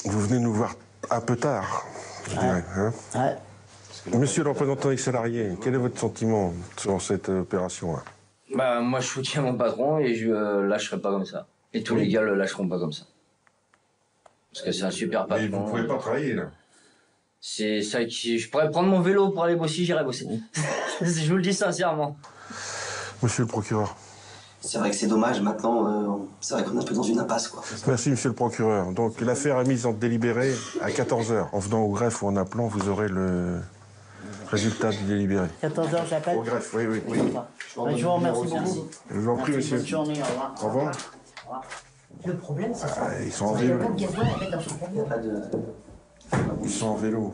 Speaker 13: Vous venez nous voir un peu tard, je dirais. Hein? Monsieur le représentant des salariés, quel est votre sentiment sur cette opération-là?
Speaker 4: Bah, moi, je soutiens mon patron et je lâcherai pas comme ça. Et tous les gars le lâcheront pas comme ça. Parce que c'est un super patron.
Speaker 13: Mais vous pouvez pas travailler, là.
Speaker 4: C'est ça qui... Je pourrais prendre mon vélo pour aller bosser, j'irai bosser. Je vous le dis sincèrement.
Speaker 13: Monsieur le procureur.
Speaker 24: C'est vrai que c'est dommage, maintenant, c'est vrai qu'on est un peu dans une impasse, quoi.
Speaker 13: Merci, monsieur le procureur. Donc, l'affaire est mise en délibéré à 14h. En venant au greffe ou en appelant, vous aurez le résultat du délibéré.
Speaker 3: 14h, j'appelle?
Speaker 13: Au greffe, oui.
Speaker 3: Je vous remercie beaucoup.
Speaker 13: Je vous en prie, monsieur.
Speaker 3: Bonne journée, au revoir.
Speaker 13: Au revoir.
Speaker 10: Le problème, c'est ça.
Speaker 13: Ils sont en vélo.
Speaker 10: Pas de gasoil à mettre dans son camion.
Speaker 13: Ils sont en vélo.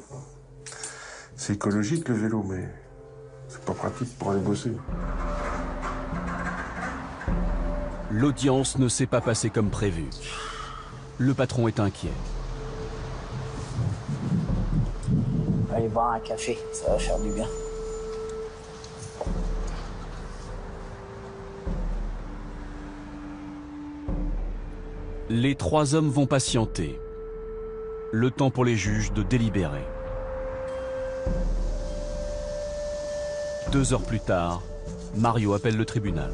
Speaker 13: C'est écologique, le vélo, mais c'est pas pratique pour aller bosser.
Speaker 1: L'audience ne s'est pas passée comme prévu. Le patron est inquiet.
Speaker 3: Allez boire un café, ça va faire du bien.
Speaker 1: Les 3 hommes vont patienter. Le temps pour les juges de délibérer. 2 heures plus tard, Mario appelle le tribunal.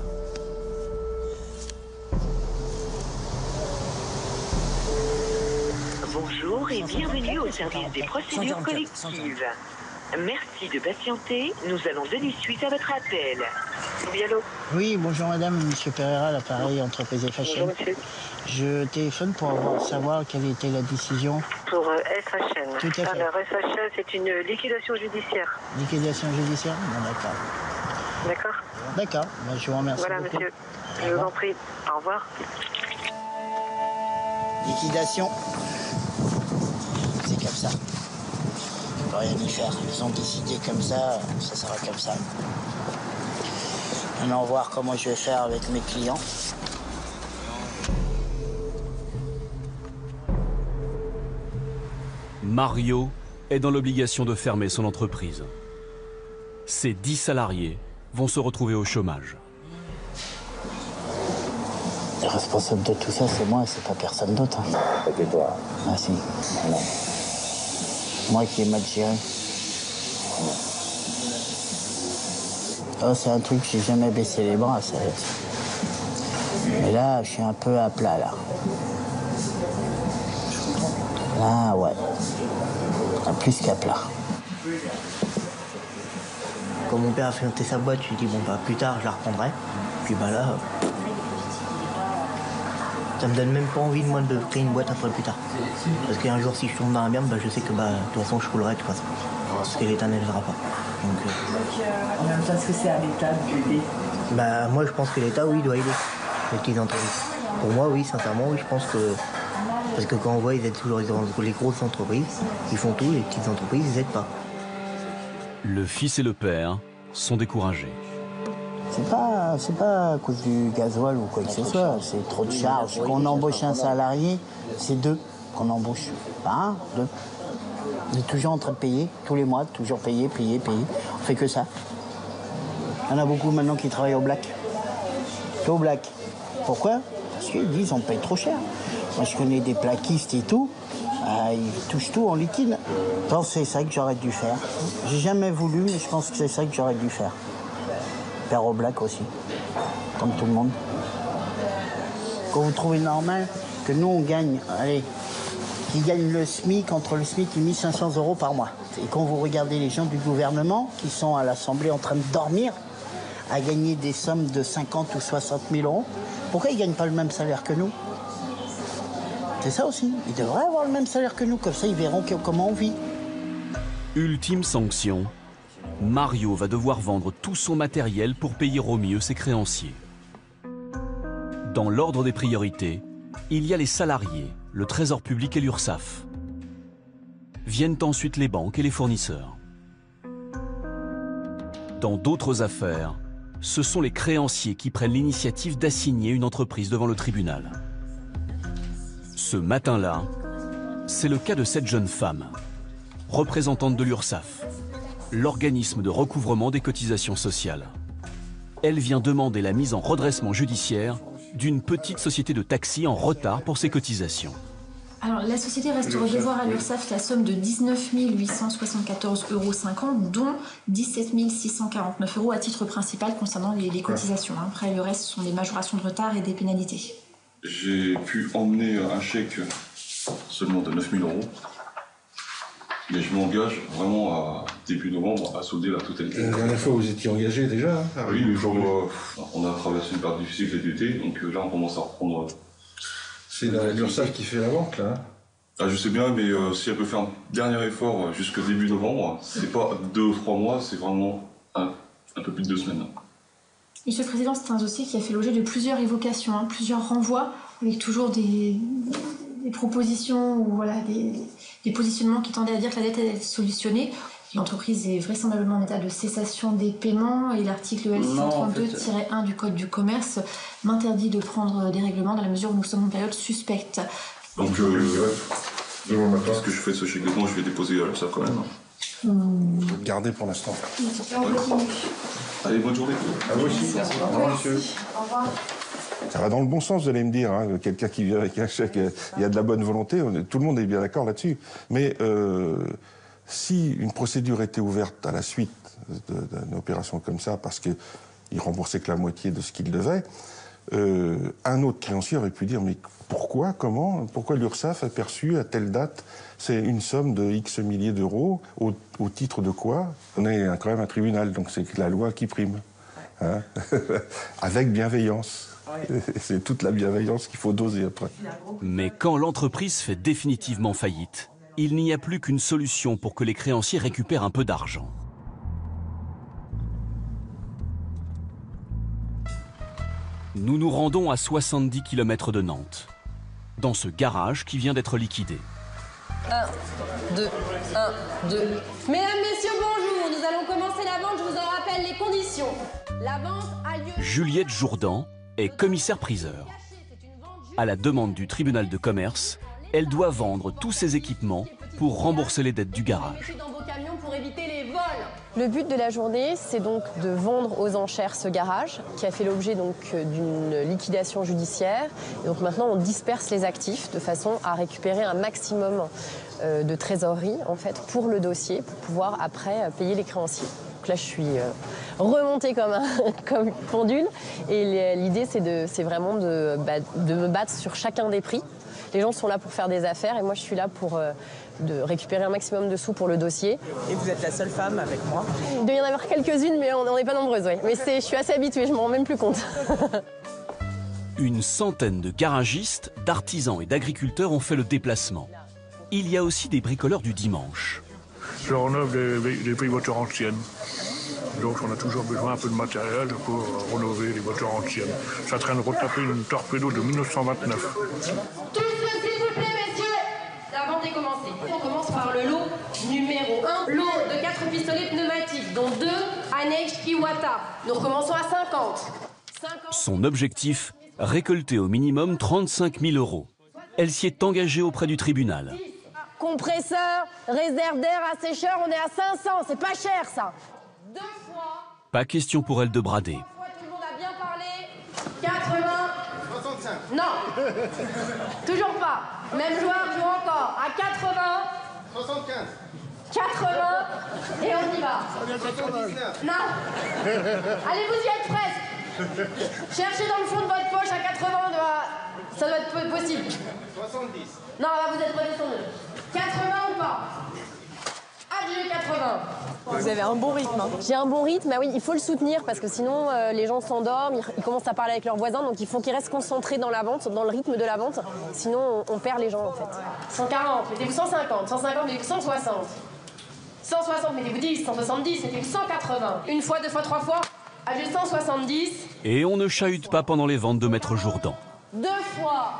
Speaker 14: Bonjour et bienvenue au service des procédures collectives. Merci de patienter, nous allons donner suite à votre appel. Oui, allô?
Speaker 3: Oui, bonjour madame, monsieur Pereira, l'appareil entreprise FHN.
Speaker 14: Bonjour monsieur.
Speaker 3: Je téléphone pour savoir quelle était la décision.
Speaker 14: Pour FHN.
Speaker 3: Tout à fait.
Speaker 14: Alors FHN, c'est une liquidation judiciaire.
Speaker 3: Liquidation judiciaire? Bon, d'accord.
Speaker 14: D'accord?
Speaker 3: D'accord, bah, je vous remercie
Speaker 14: voilà,
Speaker 3: beaucoup.
Speaker 14: Monsieur, je vous en prie. Au revoir.
Speaker 3: Liquidation. C'est comme ça. Je peux rien y faire. Ils ont décidé comme ça sera comme ça. Maintenant, voir comment je vais faire avec mes clients.
Speaker 1: Mario est dans l'obligation de fermer son entreprise. Ses 10 salariés vont se retrouver au chômage.
Speaker 3: Le responsable de tout ça, c'est moi, c'est pas personne d'autre. Hein.
Speaker 4: C'est toi.
Speaker 3: Ah si. Non. Moi qui ai mal géré. Oh, c'est un truc, j'ai jamais baissé les bras, ça. Mais là, je suis un peu à plat, là. Là, ouais. Plus qu'à plat. Quand mon père a présenté sa boîte, je lui ai dit, bon, bah, plus tard, je la reprendrai. Puis, bah, là, ça me donne même pas envie, moi, de créer une boîte après plus tard. Parce qu'un jour, si je tombe dans la merde, bah, je sais que, bah, de toute façon, je coulerai, de toute façon. Parce que l'État n'aidera pas. Donc,
Speaker 5: en même temps, est-ce que c'est à l'État d'aider?
Speaker 3: Bah, moi, je pense que l'État, oui, doit aider les petites entreprises. Pour moi, oui, sincèrement, oui, je pense que... Parce que quand on voit, ils aident toujours les grosses entreprises, ils font tout, les petites entreprises, ils aident pas.
Speaker 1: Le fils et le père sont découragés.
Speaker 3: C'est pas à cause du gasoil ou quoi que ce soit, c'est trop de charges. Quand on embauche un salarié, c'est 2 qu'on embauche. Pas 1, 2. On est toujours en train de payer, tous les mois, toujours payer. On fait que ça. Il y en a beaucoup maintenant qui travaillent au black. Au black. Pourquoi? Parce qu'ils disent on paye trop cher. Moi je connais des plaquistes et tout, Ils touchent tout en liquide. Je pense que c'est ça que j'aurais dû faire. J'ai jamais voulu, mais je pense que c'est ça que j'aurais dû faire. Faire au black aussi, comme tout le monde. Quand vous trouvez normal que nous on gagne, allez, qui gagnent le SMIC, entre le SMIC et 1500 € par mois. Et quand vous regardez les gens du gouvernement qui sont à l'Assemblée en train de dormir, à gagner des sommes de 50 ou 60 000 €, pourquoi ils ne gagnent pas le même salaire que nous? C'est ça aussi, ils devraient avoir le même salaire que nous, comme ça ils verront comment on vit.
Speaker 1: Ultime sanction, Mario va devoir vendre tout son matériel pour payer au mieux ses créanciers. Dans l'ordre des priorités, il y a les salariés, le Trésor public et l'URSSAF. Viennent ensuite les banques et les fournisseurs. Dans d'autres affaires, ce sont les créanciers qui prennent l'initiative d'assigner une entreprise devant le tribunal. Ce matin-là, c'est le cas de cette jeune femme, représentante de l'URSSAF, l'organisme de recouvrement des cotisations sociales. Elle vient demander la mise en redressement judiciaire d'une petite société de taxi en retard pour ses cotisations.
Speaker 11: Alors, la société reste au devoir à l'URSSAF la somme de 19 874,50 €, dont 17 649 € à titre principal concernant les cotisations. Après, le reste sont des majorations de retard et des pénalités.
Speaker 15: J'ai pu emmener un chèque seulement de 9 000 €, mais je m'engage vraiment à début novembre à solder la totalité.
Speaker 13: La dernière fois, vous étiez engagé déjà hein?
Speaker 15: Oui, mais on a traversé une période difficile cet été, donc là on commence à reprendre.
Speaker 13: C'est l'URSSAF qui fait la vente là.
Speaker 15: Je sais bien, mais si elle peut faire un dernier effort jusqu'au début novembre, c'est pas 2 ou 3 mois, c'est vraiment un peu plus de 2 semaines.
Speaker 11: Monsieur le Président, c'est un dossier qui a fait l'objet de plusieurs évocations, plusieurs renvois, avec toujours des propositions ou voilà, des positionnements qui tendaient à dire que la dette allait être solutionnée. L'entreprise est vraisemblablement en état de cessation des paiements et l'article L632-1 du Code du commerce m'interdit de prendre des règlements dans la mesure où nous sommes en période suspecte.
Speaker 15: Donc, qu'est-ce que je fais de ce chèque de je vais déposer ça quand même.
Speaker 13: Je vais le garder pour l'instant.
Speaker 15: Allez, bonne journée.
Speaker 13: À vous aussi. Au revoir, monsieur.
Speaker 11: Au revoir.
Speaker 13: Ça va dans le bon sens, vous allez me dire. Hein. Quelqu'un qui vient avec un chèque, il y a de la bonne volonté, tout le monde est bien d'accord là-dessus. Mais si une procédure était ouverte à la suite d'une opération comme ça, parce qu'il remboursait que la moitié de ce qu'il devait, un autre créancier aurait pu dire mais pourquoi l'URSSAF a perçu à telle date c'est une somme de X milliers d'euros au titre de quoi? On est quand même un tribunal, donc c'est la loi qui prime. Hein avec bienveillance. C'est toute la bienveillance qu'il faut doser après.
Speaker 1: Mais quand l'entreprise fait définitivement faillite, il n'y a plus qu'une solution pour que les créanciers récupèrent un peu d'argent. Nous nous rendons à 70 km de Nantes, dans ce garage qui vient d'être liquidé.
Speaker 16: 1, 2, 1, 2. Mesdames, messieurs, bonjour. Nous allons commencer la vente. Je vous en rappelle les conditions. La vente a lieu...
Speaker 1: Juliette Jourdan est commissaire-priseur. À la demande du tribunal de commerce, elle doit vendre tous ses équipements pour rembourser les dettes du garage.
Speaker 16: Dans vos camions pour éviter les vols.
Speaker 22: Le but de la journée, c'est donc de vendre aux enchères ce garage qui a fait l'objet donc d'une liquidation judiciaire. Et donc maintenant, on disperse les actifs de façon à récupérer un maximum de trésorerie en fait pour le dossier pour pouvoir après payer les créanciers. Donc là, je suis remontée comme une pendule et l'idée, c'est vraiment de me battre sur chacun des prix. Les gens sont là pour faire des affaires et moi, je suis là pour de récupérer un maximum de sous pour le dossier.
Speaker 18: Et vous êtes la seule femme avec moi?
Speaker 22: Il doit y en avoir quelques-unes, mais on n'est pas nombreuses, oui. Mais je suis assez habituée, je ne m'en rends même plus compte.
Speaker 1: Une centaine de garagistes, d'artisans et d'agriculteurs ont fait le déplacement. Il y a aussi des bricoleurs du dimanche.
Speaker 6: Je rénove des vieilles voitures anciennes. Donc on a toujours besoin un peu de matériel pour rénover les voitures anciennes. Je suis en train de retaper une torpedo de 1929.
Speaker 16: Tous s'il vous plaît, messieurs. La vente est commencée. On commence par le lot numéro 1. Lot de 4 pistolets pneumatiques, dont 2 Anex Iwata. Nous recommençons à 50.
Speaker 1: Son objectif, récolter au minimum 35 000 €. Elle s'y est engagée auprès du tribunal.
Speaker 16: Compresseur, réserve d'air, assécheur, on est à 500. C'est pas cher, ça. 2 fois.
Speaker 1: Pas question pour elle de brader.
Speaker 16: Tout le monde a bien parlé. 80. 65. Non. Toujours pas. Même joueur joue encore. À 80.
Speaker 17: 75.
Speaker 16: 80. Et on y va.
Speaker 17: 79.
Speaker 16: Non. Allez, vous y êtes presque. Cherchez dans le fond de votre poche à 80. Ça doit être possible.
Speaker 17: 70.
Speaker 16: Non, là, vous êtes redescendu. 80 ou pas? Adieu 80.
Speaker 5: Vous avez un bon rythme. Hein.
Speaker 16: J'ai un bon rythme, mais oui, il faut le soutenir parce que sinon les gens s'endorment, ils commencent à parler avec leurs voisins, donc il faut qu'ils restent concentrés dans la vente, dans le rythme de la vente. Sinon, on perd les gens en fait. 140, mettez-vous 150, 150, mettez-vous 160. 160, mettez-vous 10, 170, mettez-vous 180. Une fois, deux fois, trois fois, adieu 170.
Speaker 1: Et on ne chahute pas pendant les ventes de Maître Jourdan.
Speaker 16: Deux fois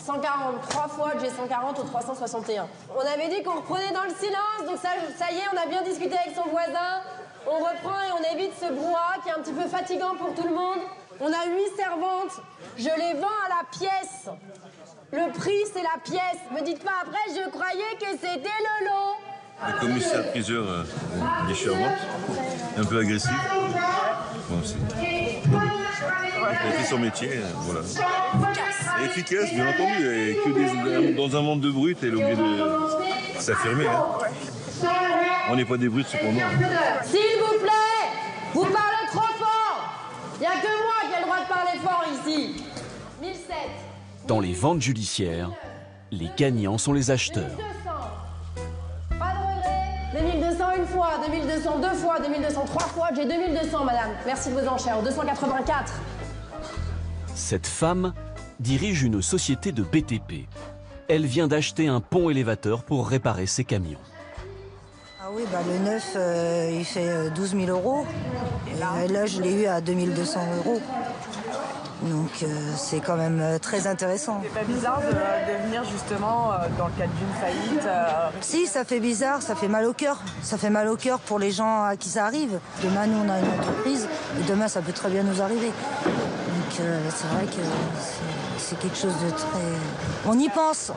Speaker 16: 140, trois fois G140 au 361. On avait dit qu'on reprenait dans le silence, donc ça y est, on a bien discuté avec son voisin. On reprend et on évite ce brouhaha qui est un petit peu fatigant pour tout le monde. On a 8 servantes, je les vends à la pièce. Le prix, c'est la pièce. Me dites pas après, je croyais que c'était le lot.
Speaker 19: Le commissaire-priseur des charmantes, un peu agressif. Bon, il a fait son métier, voilà. Et efficace, bien entendu, et que dans un monde de brutes, elle est obligée de s'affirmer. Hein. On n'est pas des brutes, cependant.
Speaker 16: S'il vous plaît, vous parlez trop fort. Il n'y a que moi qui ai le droit de parler fort ici. 1007.
Speaker 1: Dans les ventes judiciaires, les gagnants sont les acheteurs.
Speaker 16: 2200. Pas de regret. 2200 une fois, 2200 deux fois, 2200 trois fois. J'ai 2200, madame. Merci de vos enchères. 284.
Speaker 1: Cette femme dirige une société de BTP. Elle vient d'acheter un pont élévateur pour réparer ses camions.
Speaker 20: Ah oui, bah le neuf, il fait 12 000 euros. Et là, je l'ai eu à 2200 euros. Donc c'est quand même très intéressant.
Speaker 5: C'est pas bizarre de venir justement dans le cadre d'une faillite
Speaker 20: Si, ça fait bizarre, ça fait mal au cœur. Ça fait mal au cœur pour les gens à qui ça arrive. Demain, nous, on a une entreprise et demain, ça peut très bien nous arriver. Donc c'est vrai que c'est quelque chose de très... On y pense,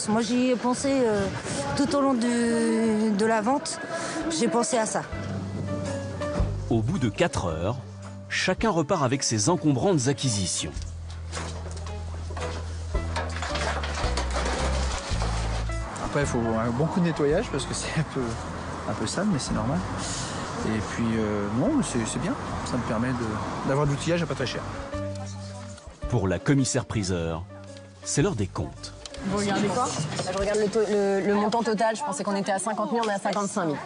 Speaker 20: Moi, j'y ai pensé tout au long de la vente. J'ai pensé à ça.
Speaker 1: Au bout de 4 heures, chacun repart avec ses encombrantes acquisitions.
Speaker 21: Après, il faut un bon coup de nettoyage parce que c'est un peu sale, mais c'est normal. Et puis, non, c'est bien. Ça me permet d'avoir de l'outillage à pas très cher.
Speaker 1: Pour la commissaire-priseur, c'est l'heure des comptes.
Speaker 5: Vous regardez quoi?
Speaker 16: Là, je regarde le montant total. Je pensais qu'on était à 50 000, on est à 55 000.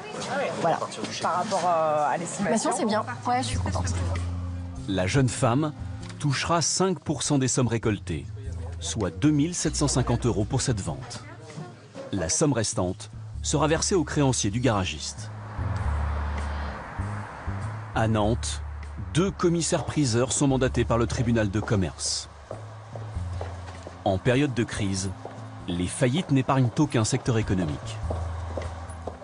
Speaker 16: Voilà.
Speaker 5: Par rapport à l'estimation,
Speaker 16: c'est bien. Ouais, je suis contente.
Speaker 1: La jeune femme touchera 5% des sommes récoltées, soit 2 750 € pour cette vente. La somme restante sera versée au créancier du garagiste. À Nantes, 2 commissaires-priseurs sont mandatés par le tribunal de commerce. En période de crise, les faillites n'épargnent aucun secteur économique.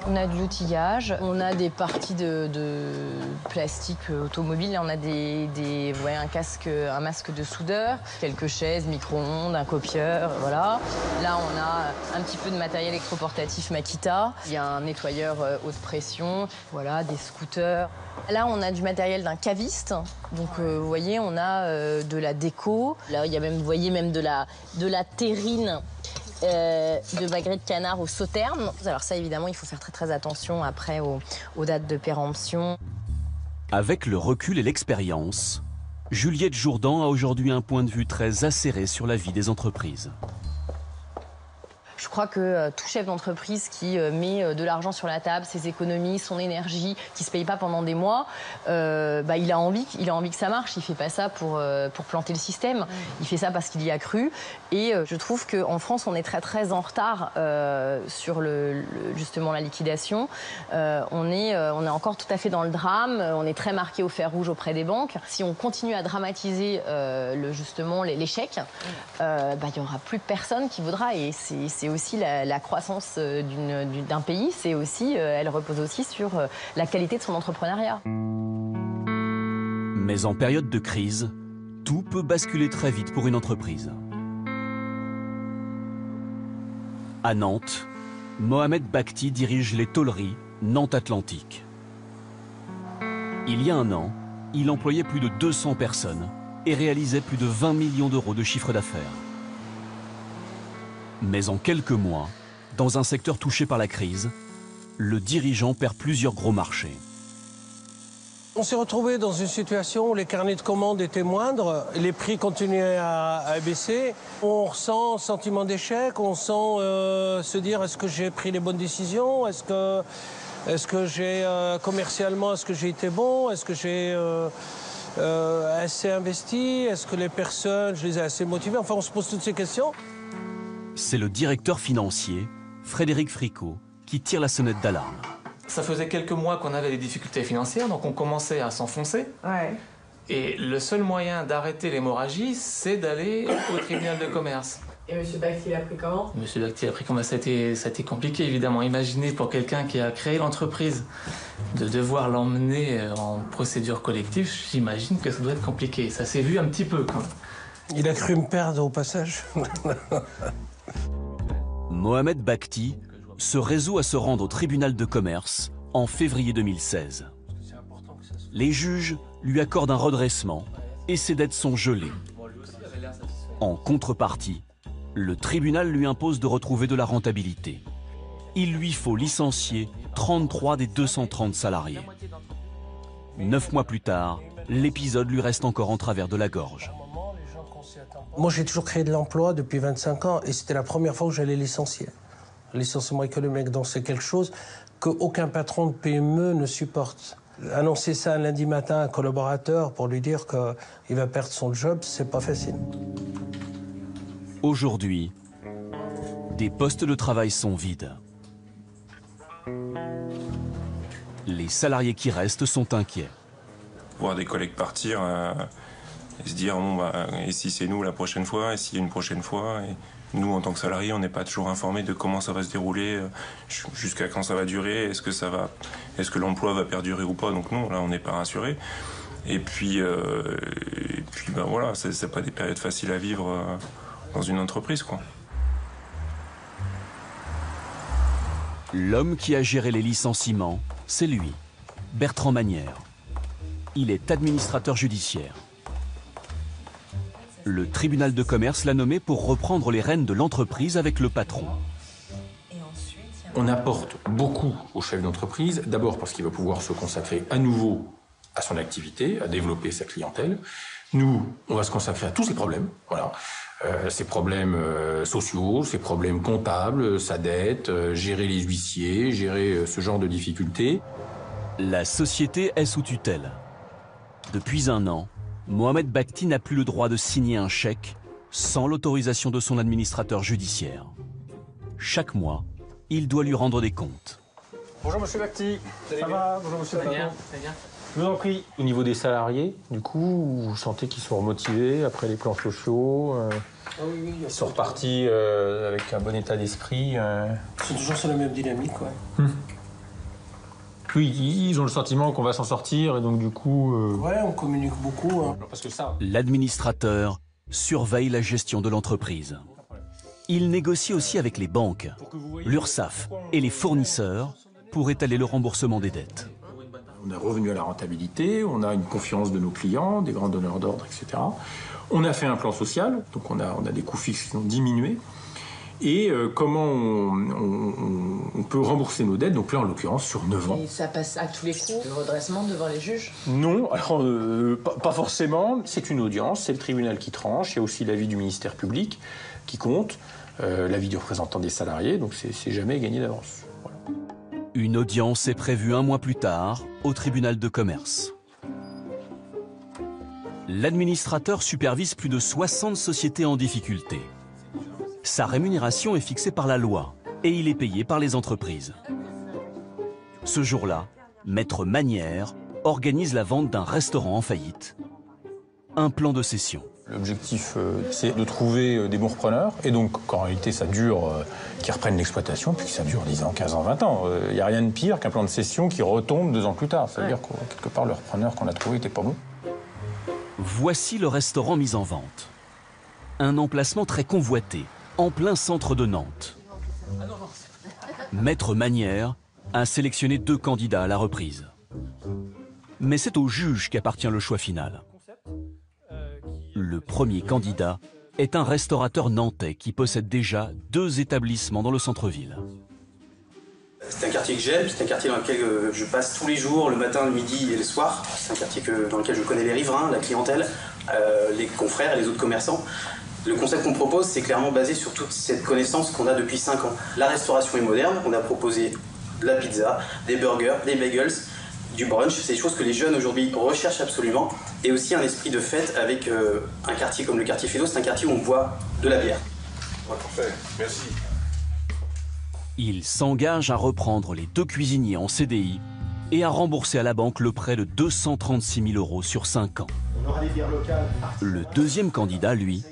Speaker 23: On a de l'outillage, on a des parties de plastique automobile, on a un masque de soudeur, quelques chaises, micro-ondes, un copieur, voilà. Là, on a un petit peu de matériel électroportatif Makita, il y a un nettoyeur haute pression, voilà, des scooters. Là, on a du matériel d'un caviste, donc vous voyez, on a de la déco. Là, il y a même, vous voyez, même de la terrine. De magret de canard au sauterne. Alors ça, évidemment, il faut faire très très attention après aux dates de péremption.
Speaker 1: Avec le recul et l'expérience, Juliette Jourdan a aujourd'hui un point de vue très acéré sur la vie des entreprises.
Speaker 23: Je crois que tout chef d'entreprise qui met de l'argent sur la table, ses économies, son énergie, qui se paye pas pendant des mois, il a envie que ça marche. Il fait pas ça pour planter le système. Il fait ça parce qu'il y a cru. Et je trouve qu'en France, on est très très en retard sur justement la liquidation. On est encore tout à fait dans le drame. On est très marqué au fer rouge auprès des banques. Si on continue à dramatiser justement l'échec, il y aura plus personne qui voudra. Et c'est aussi la croissance d'un pays, c'est aussi, elle repose aussi sur la qualité de son entrepreneuriat.
Speaker 1: Mais en période de crise, tout peut basculer très vite pour une entreprise. À Nantes, Mohamed Bakhti dirige les tôleries Nantes Atlantique. Il y a un an, il employait plus de 200 personnes et réalisait plus de 20 millions d'euros de chiffre d'affaires. Mais en quelques mois, dans un secteur touché par la crise, le dirigeant perd plusieurs gros marchés.
Speaker 2: On s'est retrouvé dans une situation où les carnets de commandes étaient moindres, les prix continuaient à baisser. On ressent un sentiment d'échec, on sent se dire est-ce que j'ai pris les bonnes décisions, est-ce que j'ai commercialement, est-ce que j'ai été bon, est-ce que j'ai assez investi, est-ce que les personnes, je les ai assez motivées, enfin on se pose toutes ces questions.
Speaker 1: C'est le directeur financier, Frédéric Fricot, qui tire la sonnette d'alarme.
Speaker 7: Ça faisait quelques mois qu'on avait des difficultés financières, donc on commençait à s'enfoncer. Ouais. Et le seul moyen d'arrêter l'hémorragie, c'est d'aller au tribunal de commerce.
Speaker 5: Et M. Bacti l'a pris comment?
Speaker 7: M. Bacti a pris comment? Ça a été compliqué, évidemment. Imaginez pour quelqu'un qui a créé l'entreprise, de devoir l'emmener en procédure collective, j'imagine que ça doit être compliqué. Ça s'est vu un petit peu, quand même.
Speaker 2: Il a cru me perdre au passage.
Speaker 1: Mohamed Bacti se résout à se rendre au tribunal de commerce en février 2016. Les juges lui accordent un redressement et ses dettes sont gelées. En contrepartie, le tribunal lui impose de retrouver de la rentabilité. Il lui faut licencier 33 des 230 salariés. 9 mois plus tard, l'épisode lui reste encore en travers de la gorge.
Speaker 2: Moi, j'ai toujours créé de l'emploi depuis 25 ans et c'était la première fois que j'allais licencier. Le licenciement économique, donc c'est quelque chose qu'aucun patron de PME ne supporte. Annoncer ça un lundi matin à un collaborateur pour lui dire qu'il va perdre son job, c'est pas facile.
Speaker 1: Aujourd'hui, des postes de travail sont vides. Les salariés qui restent sont inquiets.
Speaker 8: Voir des collègues partir et se dire bon, bah, et si c'est nous la prochaine fois, et s'il y a une prochaine fois. Et nous, en tant que salariés, on n'est pas toujours informés de comment ça va se dérouler, jusqu'à quand ça va durer, est-ce que l'emploi va perdurer ou pas. Donc non, là, on n'est pas rassurés. Et puis ben voilà, c'est pas des périodes faciles à vivre dans une entreprise, quoi.
Speaker 1: L'homme qui a géré les licenciements, c'est lui, Bertrand Manière. Il est administrateur judiciaire. Le tribunal de commerce l'a nommé pour reprendre les rênes de l'entreprise avec le patron.
Speaker 12: On apporte beaucoup au chef d'entreprise, d'abord parce qu'il va pouvoir se consacrer à nouveau à son activité, à développer sa clientèle. Nous, on va se consacrer à tous ses problèmes, voilà. Ses problèmes sociaux, ses problèmes comptables, sa dette, gérer les huissiers, gérer ce genre de difficultés.
Speaker 1: La société est sous tutelle. Depuis un an, Mohamed Bacti n'a plus le droit de signer un chèque sans l'autorisation de son administrateur judiciaire. Chaque mois, il doit lui rendre des comptes.
Speaker 25: Bonjour Monsieur Bacti. Ça va? Bonjour Monsieur Patron. Je vous en prie. Au niveau des salariés, du coup, vous sentez qu'ils sont remotivés après les plans sociaux
Speaker 2: Oui,
Speaker 25: ils sont repartis avec un bon état d'esprit.
Speaker 2: Ils sont toujours sur la même dynamique, ouais.
Speaker 25: Oui, ils ont le sentiment qu'on va s'en sortir et donc du coup...
Speaker 2: Ouais, on communique beaucoup. Hein.
Speaker 25: Parce que ça...
Speaker 1: L'administrateur surveille la gestion de l'entreprise. Il négocie aussi avec les banques, l'URSSAF et les fournisseurs pour étaler le remboursement des dettes.
Speaker 12: On est revenu à la rentabilité, on a une confiance de nos clients, des grands donneurs d'ordre, etc. On a fait un plan social, donc on a des coûts fixes qui ont diminué. Et comment on peut rembourser nos dettes, donc là en l'occurrence sur 9 ans.
Speaker 5: Et ça passe à tous les coups, le redressement devant les juges?
Speaker 25: Non, alors pas forcément. C'est une audience, c'est le tribunal qui tranche, il y a aussi l'avis du ministère public qui compte, l'avis du représentant des salariés, donc c'est jamais gagné d'avance. Voilà.
Speaker 1: Une audience est prévue un mois plus tard au tribunal de commerce. L'administrateur supervise plus de 60 sociétés en difficulté. Sa rémunération est fixée par la loi et il est payé par les entreprises. Ce jour-là, Maître Manière organise la vente d'un restaurant en faillite. Un plan de cession.
Speaker 25: L'objectif, c'est de trouver des bons repreneurs et donc qu'en réalité ça dure, qu'ils reprennent l'exploitation puis que ça dure 10 ans, 15 ans, 20 ans. Il n'y a rien de pire qu'un plan de cession qui retombe 2 ans plus tard. Ça veut dire que quelque part le repreneur qu'on a trouvé n'était pas bon.
Speaker 1: Voici le restaurant mis en vente. Un emplacement très convoité, en plein centre de Nantes. Maître Manière a sélectionné 2 candidats à la reprise. Mais c'est au juge qu'appartient le choix final. Le premier candidat est un restaurateur nantais qui possède déjà 2 établissements dans le centre-ville.
Speaker 4: C'est un quartier que j'aime, c'est un quartier dans lequel je passe tous les jours, le matin, le midi et le soir. C'est un quartier dans lequel je connais les riverains, la clientèle, les confrères et les autres commerçants. Le concept qu'on propose, c'est clairement basé sur toute cette connaissance qu'on a depuis 5 ans. La restauration est moderne, on a proposé de la pizza, des burgers, des bagels, du brunch. C'est des choses que les jeunes aujourd'hui recherchent absolument. Et aussi un esprit de fête avec un quartier comme le quartier Fédot, c'est un quartier où on boit de la bière.
Speaker 19: Ouais, parfait, merci.
Speaker 1: Il s'engage à reprendre les 2 cuisiniers en CDI et à rembourser à la banque le prêt de 236 000 € sur 5 ans.
Speaker 17: On aura des bières locales.
Speaker 1: Le deuxième candidat, lui,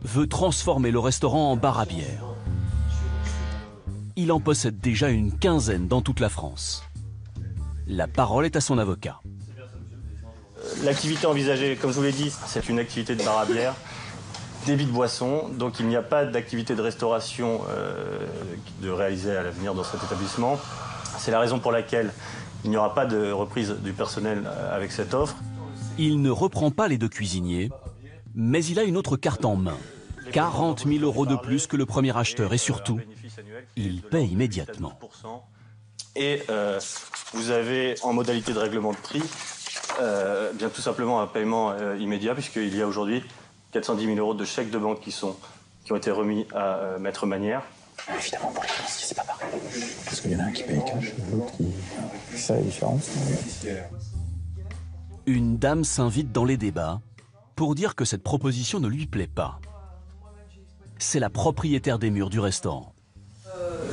Speaker 1: veut transformer le restaurant en bar à bière. Il en possède déjà une 15aine dans toute la France. La parole est à son avocat.
Speaker 9: L'activité envisagée, comme je vous l'ai dit, c'est une activité de bar à bière, débit de boissons, donc il n'y a pas d'activité de restauration de réaliser à l'avenir dans cet établissement. C'est la raison pour laquelle il n'y aura pas de reprise du personnel avec cette offre.
Speaker 1: Il ne reprend pas les 2 cuisiniers, mais il a une autre carte en main. 40 000 € de plus que le premier acheteur et surtout, il paie immédiatement.
Speaker 9: Et vous avez en modalité de règlement de prix bien tout simplement un paiement immédiat puisqu'il y a aujourd'hui 410 000 € de chèques de banque qui ont été remis à Maître Manière.
Speaker 22: Évidemment, pour les financiers, c'est pas pareil.
Speaker 25: Parce qu'il y en a un qui paye cash, l'autre qui... C'est ça la différence.
Speaker 1: Une dame s'invite dans les débats pour dire que cette proposition ne lui plaît pas. C'est la propriétaire des murs du restaurant.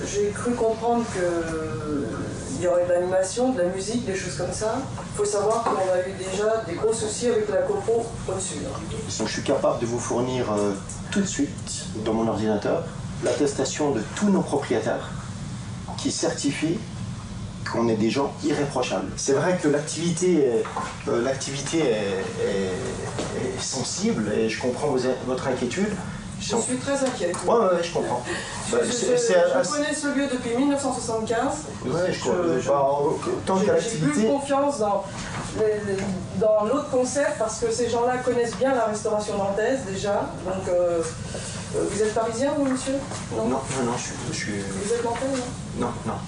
Speaker 10: J'ai cru comprendre qu'il y aurait de l'animation, de la musique, des choses comme ça. Il faut savoir qu'on a eu déjà des gros soucis avec la copo au-dessus.
Speaker 14: Donc, je suis capable de vous fournir tout de suite, dans mon ordinateur, l'attestation de tous nos propriétaires qui certifient qu'on est des gens irréprochables. C'est vrai que l'activité est sensible et je comprends votre inquiétude.
Speaker 10: Je suis très inquiète.
Speaker 14: Ouais, je comprends.
Speaker 10: Je connais ce lieu depuis 1975.
Speaker 14: Ouais, tant qu'il y a l'activité.
Speaker 10: J'ai plus confiance dans l'autre concept parce que ces gens-là connaissent bien la restauration nantaise déjà. Donc, vous êtes parisien, vous, monsieur?
Speaker 14: Non, je suis.
Speaker 10: Vous êtes nantais,
Speaker 14: non? Non.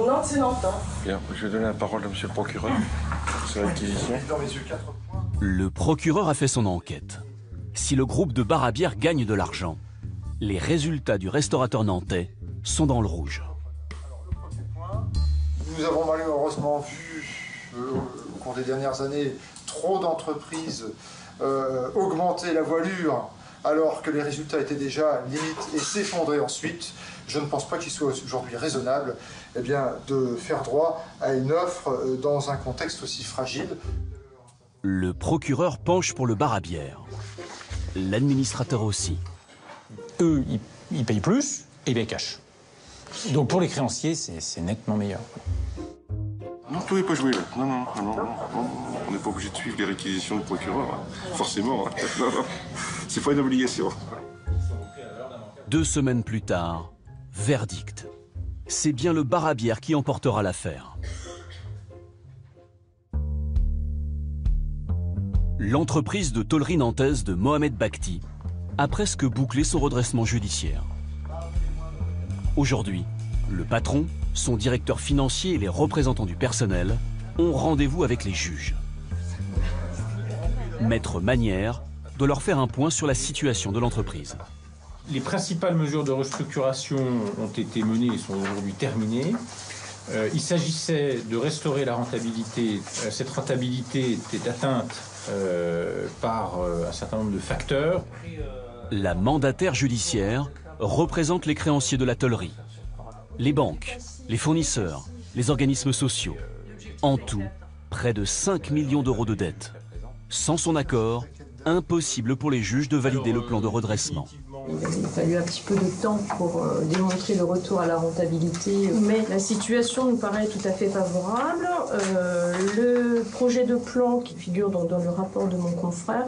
Speaker 10: Nantes, c'est Nantes. Hein.
Speaker 19: Bien, je vais donner la parole à monsieur le procureur sur l'acquisition.
Speaker 1: Le procureur a fait son enquête. Si le groupe de bar à bière gagne de l'argent, les résultats du restaurateur nantais sont dans le rouge.
Speaker 24: Nous avons malheureusement vu, au cours des dernières années, trop d'entreprises augmenter la voilure alors que les résultats étaient déjà limites et s'effondrer ensuite. Je ne pense pas qu'il soit aujourd'hui raisonnable de faire droit à une offre dans un contexte aussi fragile.
Speaker 1: Le procureur penche pour le bar à bière. L'administrateur aussi.
Speaker 25: Eux, ils payent plus et ils payent cash. Donc pour les créanciers, c'est nettement meilleur.
Speaker 19: Non, tout n'est pas joué là. Non. On n'est pas obligé de suivre les réquisitions du procureur, hein. Forcément. Hein. Non. C'est pas une obligation.
Speaker 1: 2 semaines plus tard, verdict. C'est bien le bar à bière qui emportera l'affaire. L'entreprise de tôlerie nantaise de Mohamed Bakhti a presque bouclé son redressement judiciaire. Aujourd'hui, le patron, son directeur financier et les représentants du personnel ont rendez-vous avec les juges. Maître Manière doit leur faire un point sur la situation de l'entreprise.
Speaker 25: Les principales mesures de restructuration ont été menées et sont aujourd'hui terminées. Il s'agissait de restaurer la rentabilité. Cette rentabilité était atteinte par un certain nombre de facteurs.
Speaker 1: La mandataire judiciaire représente les créanciers de la tôlerie, les banques, les fournisseurs, les organismes sociaux. En tout, près de 5 millions d'euros de dettes. Sans son accord, impossible pour les juges de valider le plan de redressement.
Speaker 10: Il a fallu un petit peu de temps pour démontrer le retour à la rentabilité, mais la situation nous paraît tout à fait favorable. Le projet de plan qui figure dans le rapport de mon confrère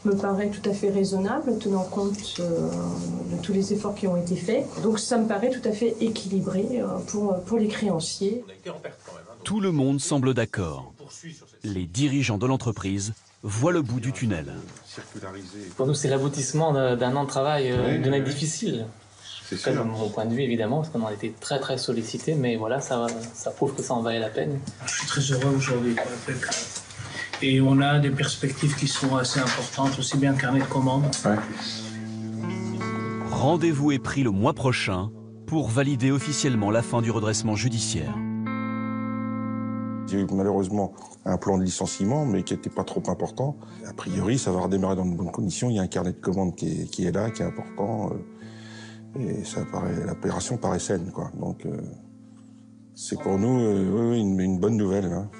Speaker 10: me paraît tout à fait raisonnable, tenant compte de tous les efforts qui ont été faits. Donc ça me paraît tout à fait équilibré pour les créanciers.
Speaker 1: Tout le monde semble d'accord. Les dirigeants de l'entreprise voit le bout du tunnel.
Speaker 7: Pour nous, c'est l'aboutissement d'un an de travail, d'une année difficile.
Speaker 19: C'est sûr.
Speaker 7: De mon point de vue, évidemment, parce qu'on a été très très sollicités, mais voilà, ça prouve que ça en valait la peine.
Speaker 3: Je suis très heureux aujourd'hui. Et on a des perspectives qui sont assez importantes, aussi bien le carnet de commandes.
Speaker 19: Ouais.
Speaker 1: Rendez-vous est pris le mois prochain pour valider officiellement la fin du redressement judiciaire.
Speaker 11: Il y a eu malheureusement un plan de licenciement, mais qui n'était pas trop important. A priori, ça va redémarrer dans de bonnes conditions. Il y a un carnet de commandes qui est là, qui est important. Et ça paraît, l'opération paraît saine, quoi. Donc, c'est pour nous une bonne nouvelle. Hein.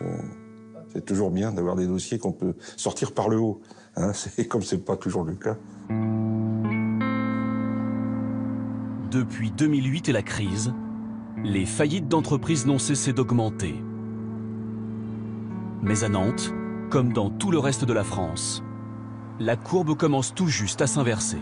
Speaker 11: C'est toujours bien d'avoir des dossiers qu'on peut sortir par le haut. Hein. Comme c'est pas toujours le cas.
Speaker 1: Depuis 2008 et la crise, les faillites d'entreprises n'ont cessé d'augmenter. Mais à Nantes, comme dans tout le reste de la France, la courbe commence tout juste à s'inverser.